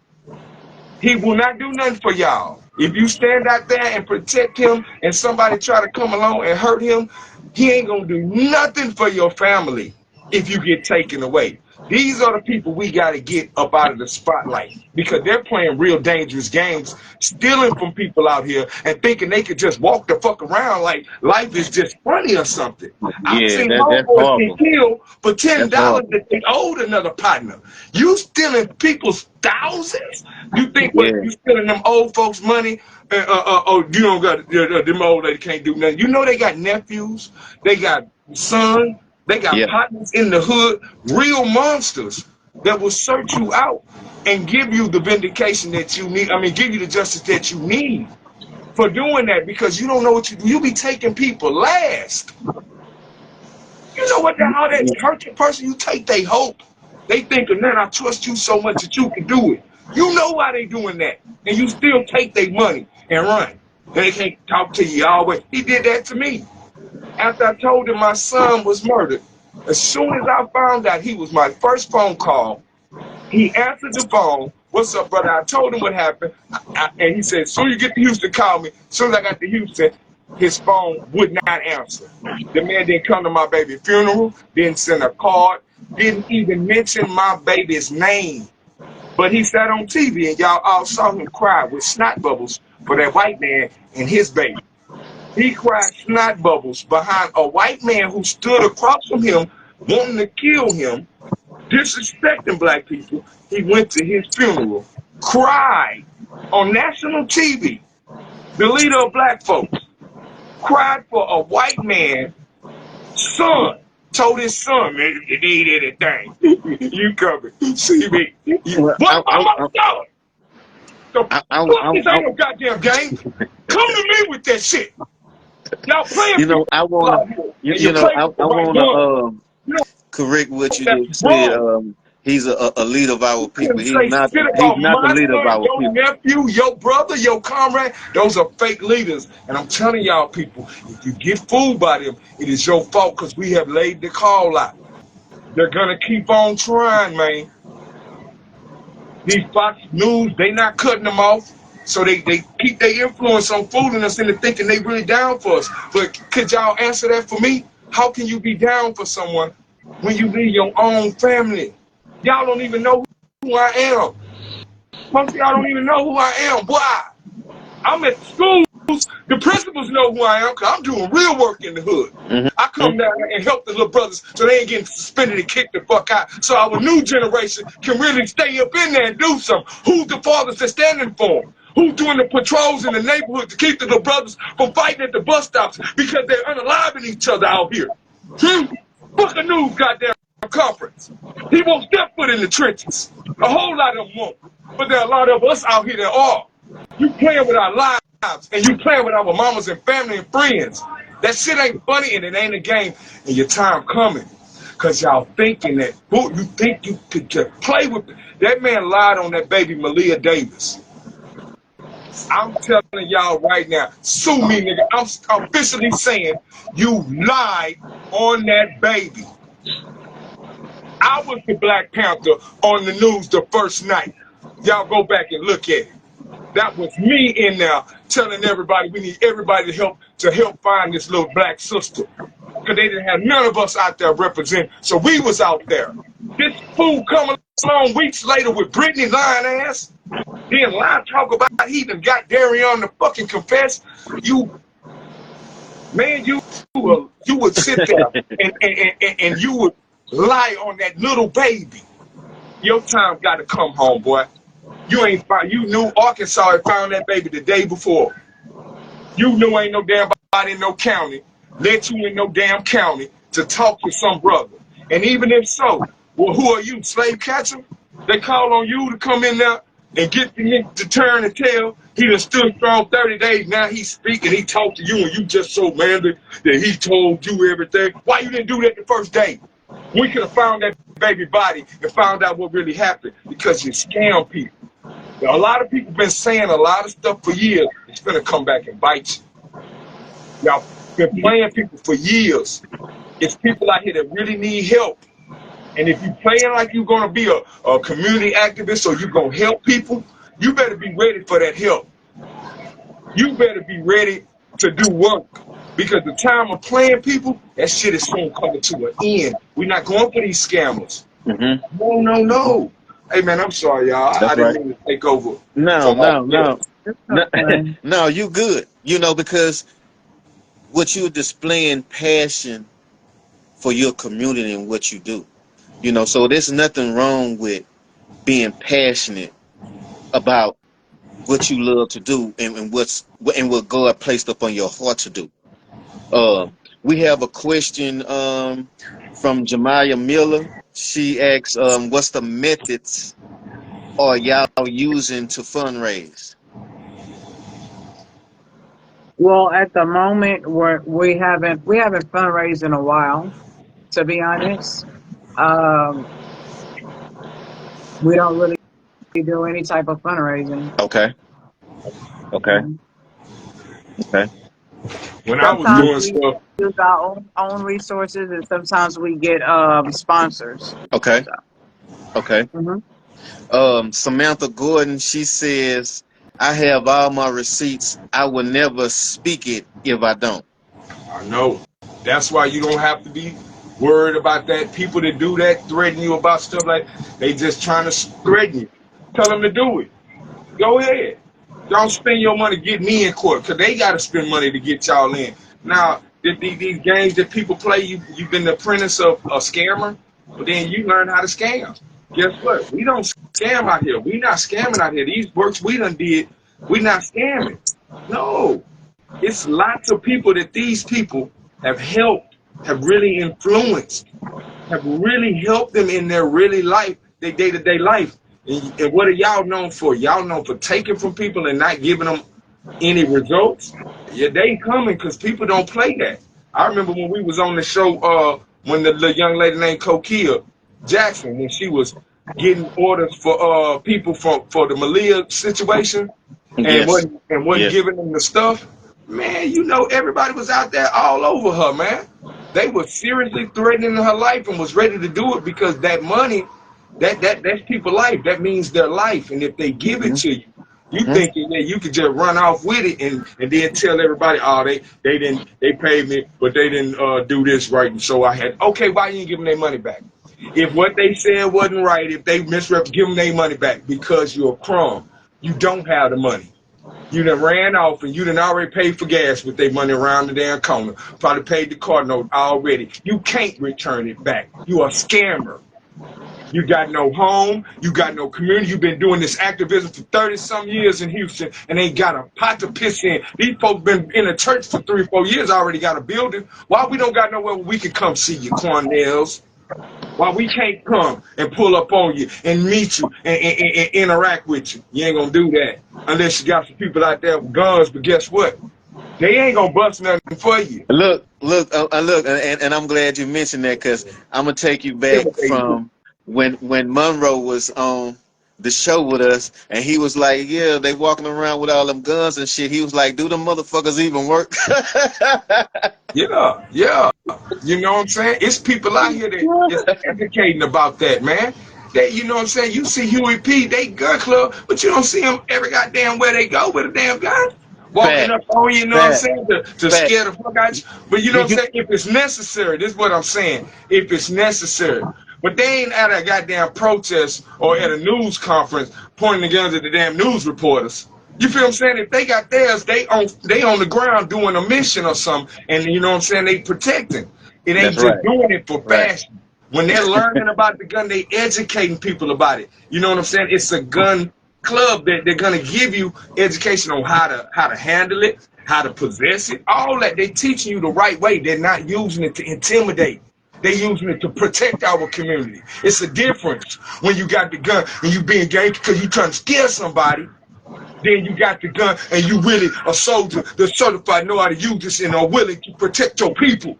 S4: He will not do nothing for y'all. If you stand out there and protect him and somebody try to come along and hurt him, he ain't gonna do nothing for your family if you get taken away. These are the people we gotta get up out of the spotlight because they're playing real dangerous games, stealing from people out here and thinking they could just walk the fuck around like life is just funny or something. I've
S1: Yeah,
S4: seen
S1: that's
S4: homeboys get
S1: horrible.
S4: killed for $10
S1: That's horrible.
S4: that they owed another partner. You stealing people's thousands? You think what
S1: Yeah,
S4: you stealing them old folks' money? You don't got them old lady can't do nothing. You know they got nephews, they got sons, they got
S1: yeah,
S4: partners in the hood, real monsters that will search you out and give you the vindication that you need. I mean, give you the justice that you need for doing that because you don't know what you do. You be taking people last. You know what the hell that hurt your person? You take their hope. They think, man, I trust you so much that you can do it. You know why they doing that. And you still take their money and run. They can't talk to you always. He did that to me. After I told him my son was murdered, as soon as I found out he was my first phone call, he answered the phone. What's up, brother? I told him what happened. And he said, as soon as you get to Houston, call me. As soon as I got to Houston, his phone would not answer. The man didn't come to my baby funeral, didn't send a card, didn't even mention my baby's name. But he sat on TV and y'all all saw him cry with snot bubbles for that white man and his baby. He cried snot bubbles behind a white man who stood across from him wanting to kill him, disrespecting black people. He went to his funeral, cried on national TV. The leader of black folks cried for a white man's son. Told his son, man, if you need anything, you come and see me.
S1: Well,
S4: What am I doing? The fuck this ain't no goddamn game. Come to me with that shit. Y'all playing
S1: you know,
S4: people
S1: I
S4: out
S1: wanna,
S4: here,
S1: you,
S4: and
S1: you
S4: you
S1: know,
S4: play
S1: I,
S4: with the
S1: I
S4: right
S1: wanna
S4: one. You know
S1: correct what you
S4: that's
S1: just said.
S4: wrong.
S1: He's a leader of our
S4: You
S1: people.
S4: can say shit
S1: He's
S4: about
S1: not the
S4: my
S1: leader of
S4: son,
S1: our
S4: your
S1: people.
S4: nephew, your brother, your comrade. Those are fake leaders. And I'm telling y'all people, if you get fooled by them, it is your fault because we have laid the call out. They're gonna keep on trying, man. These Fox News, they not cutting them off. So they keep their influence on fooling us into thinking they really down for us. But could y'all answer that for me? How can you be down for someone when you leave your own family? Y'all don't even know who I am. Most of y'all don't even know who I am. Why? I'm at schools. The principals know who I am because I'm doing real work in the hood. I come down there and help the little brothers so they ain't getting suspended and kicked the fuck out. So our new generation can really stay up in there and do something. Who's the fathers that's standing for them? Who's doing the patrols in the neighborhood to keep the little brothers from fighting at the bus stops because they're unaliving each other out here? Fuck a news goddamn conference. He won't step foot in the trenches. A whole lot of them won't. But there are a lot of us out here that are. You playing with our lives and you playing with our mamas and family and friends. That shit ain't funny and it ain't a game. And your time coming. Cause y'all thinking that you think you could just play with it. That man lied on that baby Malia Davis. I'm telling y'all right now, sue me, nigga. I'm officially saying you lied on that baby. I was the Black Panther on the news the first night. Y'all go back and look at it. That was me in there telling everybody we need everybody to help find this little black sister. Because they didn't have none of us out there representing. So we was out there. This fool coming along weeks later with Brittany lying ass. Then lie talk about he even got Darion to fucking confess. You would sit there and you would lie on that little baby. Your time got to come home, boy. You knew Arkansas had found that baby the day before. You knew ain't no damn body in no county, let you in no damn county to talk to some brother. And even if so, well, who are you, slave catcher? They call on you to come in there and get the nigga to turn and tell. He done stood strong 30 days, now he's speaking, he talked to you, and you just so manly that he told you everything. Why you didn't do that the first day? We could have found that baby body and found out what really happened because you scam people. A lot of people been saying a lot of stuff for years. It's gonna come back and bite you. Y'all been playing people for years. It's people out here that really need help. And if you playing like you're gonna be a community activist or you're gonna help people, you better be ready for that help. You better be ready to do work. Because the time of playing people, that shit is soon coming to an end. We're not going for these scammers. No. Hey man, I'm sorry, y'all. I
S1: That's
S4: didn't
S1: right.
S4: mean to take over
S1: No,
S4: from all
S1: no.
S2: It's
S1: No,
S2: okay.
S1: no, you good. You know, because what you're displaying passion for your community and what you do. You know, so there's nothing wrong with being passionate about what you love to do and what God placed upon your heart to do. We have a question from Jemiah Miller. She asks, what's the methods are y'all using to fundraise?
S2: Well, at the moment, we haven't fundraised in a while. To be honest, um, we don't really do any type of fundraising.
S1: Okay, okay,
S2: Mhm.
S1: okay,
S4: when I was
S2: Sometimes
S4: doing
S2: we
S4: stuff.
S2: use our own resources, and sometimes we get sponsors.
S1: okay,
S2: So,
S1: okay.
S2: mhm.
S1: Samantha Gordon, she says, I have all my receipts. I will never speak it if I don't.
S4: I know. That's why you don't have to be worried about that. People that do that, threaten you about stuff like, they just trying to threaten you. Tell them to do it. Go ahead. Don't spend your money getting me in court, because they got to spend money to get y'all in. Now, these games that people play, you've been the apprentice of a scammer, but then you learn how to scam. Guess what? We don't scam out here. We not scamming out here. These works we done did, we not scamming. No. It's lots of people that these people have helped, have really influenced, have really helped them in their really life, their day-to-day life. And what are y'all known for? Y'all known for taking from people and not giving them any results? Yeah, they coming because people don't play that. I remember when we was on the show, when the young lady named Kokia Jackson, when she was getting orders for people for the Malia situation, and
S1: Yes.
S4: wasn't
S1: Yes.
S4: giving them the stuff. Man, you know, everybody was out there all over her, man. They were seriously threatening her life and was ready to do it because that money, that's people's life. That means their life. And if they give it to you, you
S1: Mhm.
S4: thinking that you could just run off with it and then tell everybody, oh, they paid me, but they didn't do this right, and so I had, okay, why you didn't give them their money back? If what they said wasn't right, if they misrep, give them their money back, because you're a crumb. You don't have the money. You done ran off and you done already paid for gas with their money around the damn corner. Probably paid the car note already. You can't return it back. You a scammer. You got no home. You got no community. You've been doing this activism for 30-some years in Houston and ain't got a pot to piss in. These folks been in a church for 3 or 4 years, already got a building. Why we don't got nowhere where we can come see you, Cornells? Why we can't come and pull up on you and meet you and interact with you? You ain't gonna do that unless you got some people out there with guns. But guess what? They ain't gonna bust nothing for you.
S1: Look, and I'm glad you mentioned that, because I'm gonna take you back
S4: Intimidate you.
S1: from when Monroe was on the show with us, and he was like, "Yeah, they walking around with all them guns and shit." He was like, "Do them motherfuckers even work?"
S4: Yeah, yeah. You know what I'm saying? It's people out here that is educating about that, man. They, you know what I'm saying? You see Huey P, they gun club, but you don't see them every goddamn where they go with a damn gun. Walking
S1: Fact,
S4: up on you, you know what I'm
S1: fact,
S4: saying? To
S1: fact.
S4: scare the fuck out you. But you know what I'm
S1: You
S4: saying? If it's necessary, this is what I'm saying. If it's necessary. But they ain't at a goddamn protest or at a news conference pointing the guns at the damn news reporters. You feel what I'm saying? If they got theirs, they on the ground doing a mission or something, and you know what I'm saying, they protecting. It
S1: That's
S4: ain't just
S1: right.
S4: doing it for
S1: Right.
S4: fashion. When they're learning about the gun, they educating people about it. You know what I'm saying? It's a gun club that they're gonna give you education on how to handle it, how to possess it, all that. They teaching you the right way. They're not using it to intimidate. They're using it to protect our community. It's a difference when you got the gun and you being gay because you trying to scare somebody. Then you got the gun and you really a soldier that's certified, know how to use this and are willing to protect your people.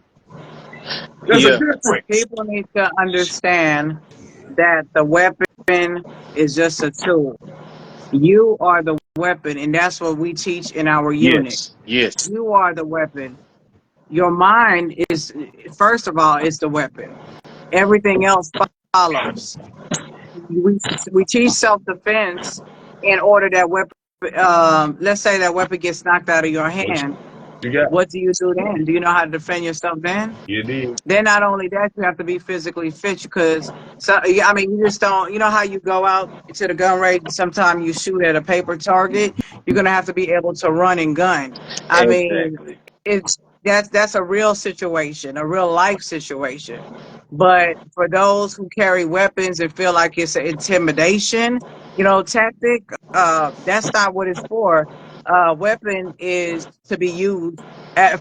S4: There's a
S1: Yeah.
S4: difference.
S2: People need to understand that the weapon is just a tool. You are the weapon, and that's what we teach in our unit.
S1: Yes. Yes.
S2: You are the weapon. Your mind is, first of all, is the weapon. Everything else follows. We we teach self defense in order that weapon. Let's say that weapon gets knocked out of your
S4: What
S2: hand.
S4: you got?
S2: What do you do then? Do you know how to defend yourself then?
S4: You did.
S2: Then not only that, you have to be physically fit because so yeah, I mean you just don't. You know how you go out to the gun range and sometimes you shoot at a paper target. You're gonna have to be able to run and gun. I mean,
S1: Exactly.
S2: it's that's a real situation, a real life situation. But for those who carry weapons and feel like it's an intimidation, tactic, that's not what it's for. Weapon is to be used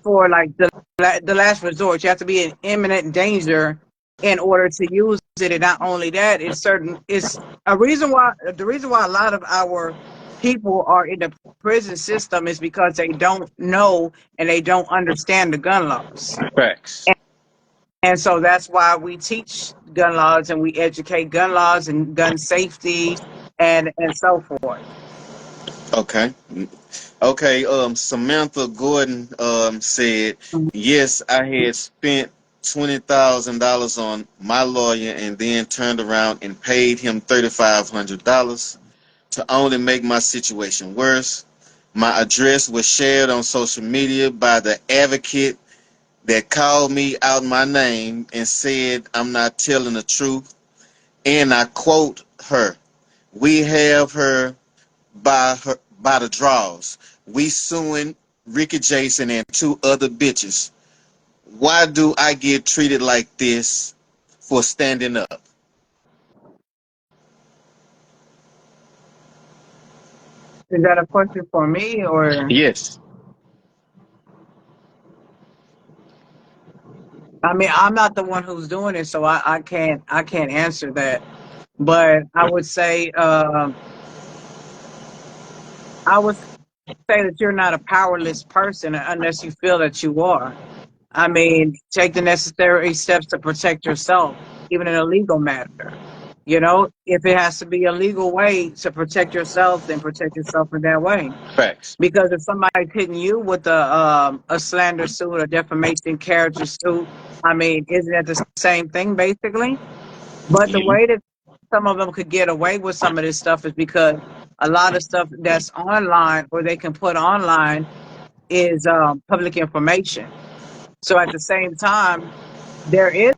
S2: for like the last resort. You have to be in imminent danger in order to use it. And not only that, it's a reason why the reason why a lot of our people are in the prison system is because they don't know and they don't understand the gun laws.
S1: Facts.
S2: And so that's why we teach gun laws and we educate gun laws and gun safety and so forth.
S1: Okay. Okay. Samantha Gordon said, yes, I had spent $20,000 on my lawyer and then turned around and paid him $3,500 to only make my situation worse. My address was shared on social media by the advocate that called me out my name and said I'm not telling the truth. And I quote her, "We have her by the draws. We suing Ricky Jason and two other bitches. Why do I get treated like this for standing up?"
S2: Is that a question for me or?
S1: Yes.
S2: I mean, I'm not the one who's doing it, so I can't answer that. But I would say that you're not a powerless person unless you feel that you are. I mean, take the necessary steps to protect yourself, even in a legal matter. You know, if it has to be a legal way to protect yourself, then protect yourself in that way.
S1: Facts.
S2: Because if somebody's hitting you with a slander suit, a defamation character suit, I mean, isn't that the same thing basically? But the
S1: Yeah.
S2: way that some of them could get away with some of this stuff is because a lot of stuff that's online or they can put online is public information. So at the same time, there is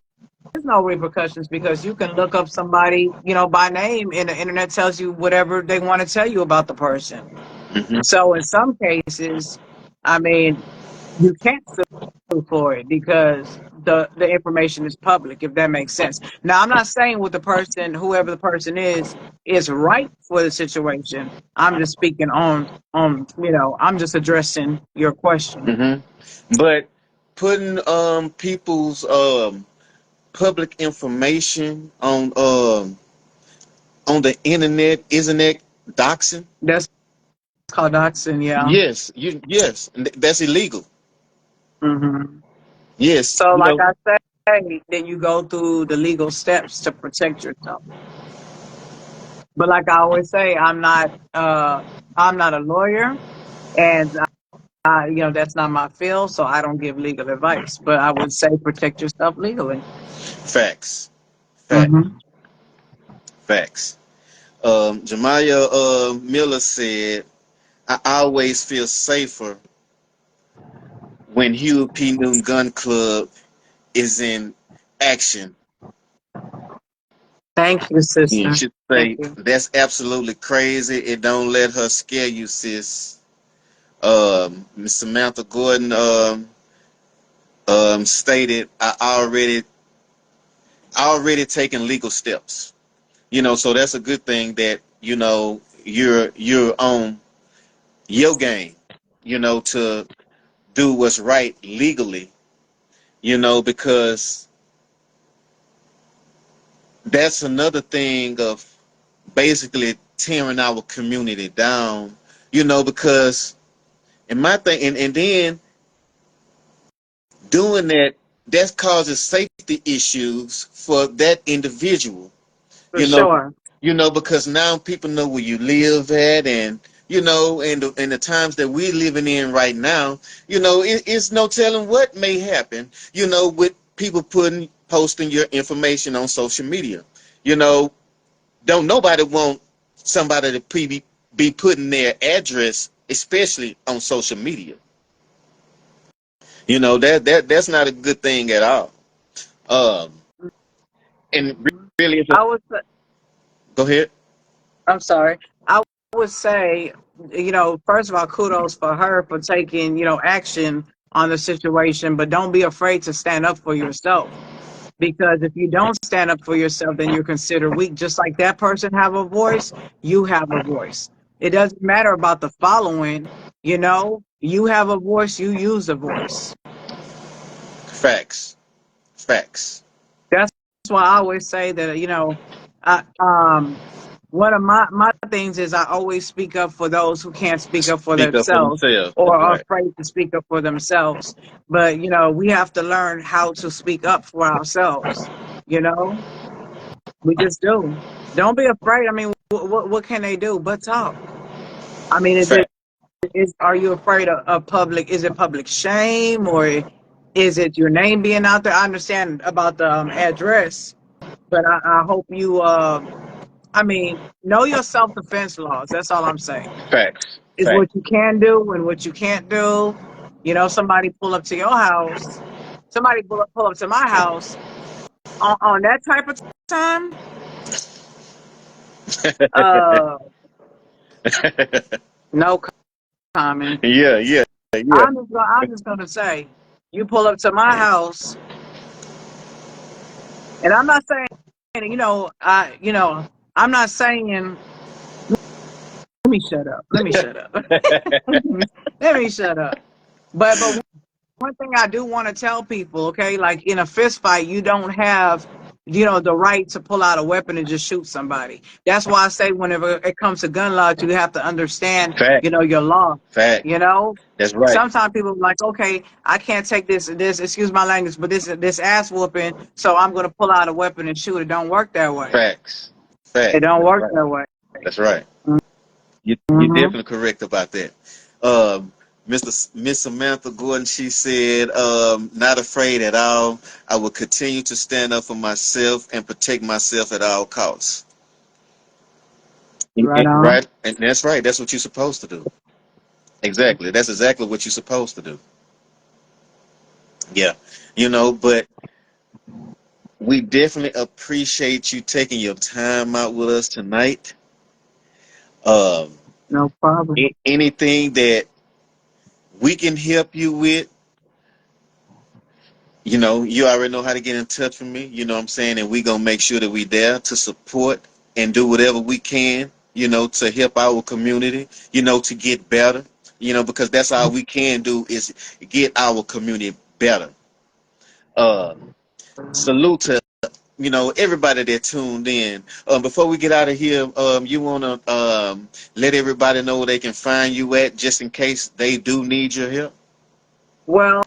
S2: no repercussions because you can look up somebody, by name, and the internet tells you whatever they want to tell you about the person.
S1: Hmm.
S2: So in some cases, I mean, you can't sue for it because the information is public, if that makes sense. Now, I'm not saying what the person, whoever the person is right for the situation. I'm just speaking I'm just addressing your question.
S1: Hmm. But putting people's public information on the internet, isn't that doxing?
S2: That's called doxing, yeah.
S1: Yes, yes, and that's illegal.
S2: hmm
S1: Yes,
S2: So, like I say, then you go through the legal steps to protect yourself. But like I always say, I'm not a lawyer, and that's not my field, so I don't give legal advice. But I would say protect yourself legally.
S1: facts, facts,
S2: hmm
S1: facts. Jamaya Miller said, "I always feel safer when Huey P. Newton Gun Club is in action."
S2: Thank you,
S1: You
S2: sister.
S1: should
S2: Thank
S1: say,
S2: you.
S1: "That's absolutely crazy. It don't let her scare you, sis." Miss Samantha Gordon stated, "I already taken legal steps." So that's a good thing that you're on your game. To do what's right legally. Because that's another thing of basically tearing our community down. Because in my thing, and then doing that, that causes safety issues for that individual.
S2: For
S1: you know
S2: sure.
S1: because now people know where you live at, and and the times that we're living in right now, it's no telling what may happen, with people posting your information on social media. you know don't nobody want somebody to be putting their address, especially on social media. That's not a good thing at all. um and really,
S2: I would.
S1: go ahead.
S2: I'm sorry. I would say, first of all, kudos for her for taking, action on the situation, but don't be afraid to stand up for yourself. Because if you don't stand up for yourself, then you're considered weak. Just like that person have a voice, you have a voice. It doesn't matter about the following, you have a voice, you use a voice.
S1: Facts. Facts.
S2: That's why I always say that, I, one of my things is I always speak up for those who can't speak up for
S1: Speak up for
S2: themselves
S1: themselves.
S2: or
S1: That's
S2: are
S1: right.
S2: afraid to speak up for themselves. But, we have to learn how to speak up for ourselves. You know, we just do. Don't be afraid. I mean, what can they do but talk? I mean,
S1: Fact.
S2: are you afraid of public? Is it public shame or is it your name being out there? I understand about the address, but I hope you I mean, know your self defense laws. That's all I'm saying.
S1: Facts.
S2: Is
S1: Facts.
S2: what you can do and what you can't do. Somebody pull up to your house. somebody pull up to my house on that type of time, uh, no comment.
S1: Yeah, yeah, yeah.
S2: I'm just gonna say, you pull up to my house, and I'm not saying, I'm not saying. Let me shut up. Let me shut up. Let me shut up. But one thing I do want to tell people, okay, like in a fist fight, you don't have, the right to pull out a weapon and just shoot somebody. That's why I say whenever it comes to gun laws, you have to understand,
S1: Fact,
S2: your law.
S1: fact.
S2: You know,
S1: That's right.
S2: sometimes people are like, okay, I can't take this. Excuse my language, but this ass whooping, so I'm gonna pull out a weapon and shoot. It don't work that way.
S1: Facts.
S2: It
S1: Fact.
S2: don't
S1: That's
S2: work
S1: right.
S2: that way.
S1: That's right. You're
S2: Mm-hmm.
S1: definitely correct about that. Um, Miss Samantha Gordon, she said, not afraid at all. I will continue to stand up for myself and protect myself at all costs.
S2: Right on.
S1: Right, and that's right. That's what you're supposed to do. Exactly. That's exactly what you're supposed to do. Yeah. But we definitely appreciate you taking your time out with us tonight. Um,
S2: No problem.
S1: Anything that we can help you with, you already know how to get in touch with me. You know what I'm saying? And we going to make sure that we there to support and do whatever we can, to help our community, to get better, because that's all we can do is get our community better. Uh, Salute to, everybody that tuned in. Before we get out of here, you want to let everybody know where they can find you at just in case they do need your help?
S2: Well,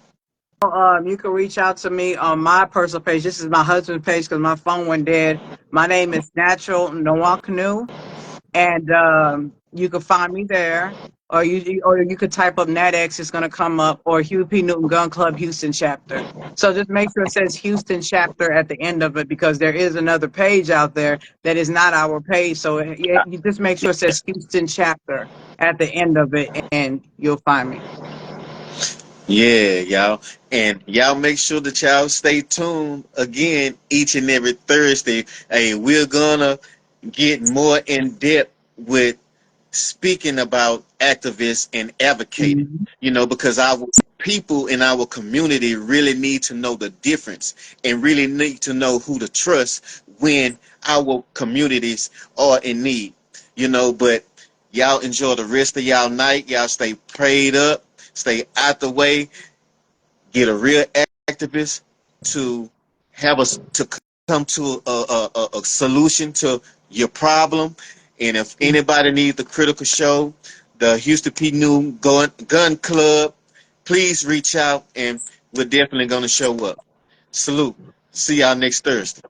S2: you can reach out to me on my personal page. This is my husband's page because my phone went dead. My name is X-Nwonknu, and you can find me there. Or you could type up NatX, it's going to come up, or Hugh P. Newton Gun Club Houston chapter. So just make sure it says Houston chapter at the end of it because there is another page out there that is not our page. So you just make sure it says Houston chapter at the end of it, and you'll find me.
S1: Yeah, y'all. And y'all make sure that y'all stay tuned again each and every Thursday. Hey, we're gonna get more in depth with speaking about activists and advocating,
S2: Mhm.
S1: because our people in our community really need to know the difference and really need to know who to trust when our communities are in need, but y'all enjoy the rest of y'all night. Y'all stay prayed up, stay out the way, get a real activist to have us to come to a solution to your problem. And if anybody needs the critical show, the Houston P. New Gun Club, please reach out and we're definitely going to show up. Salute. See y'all next Thursday.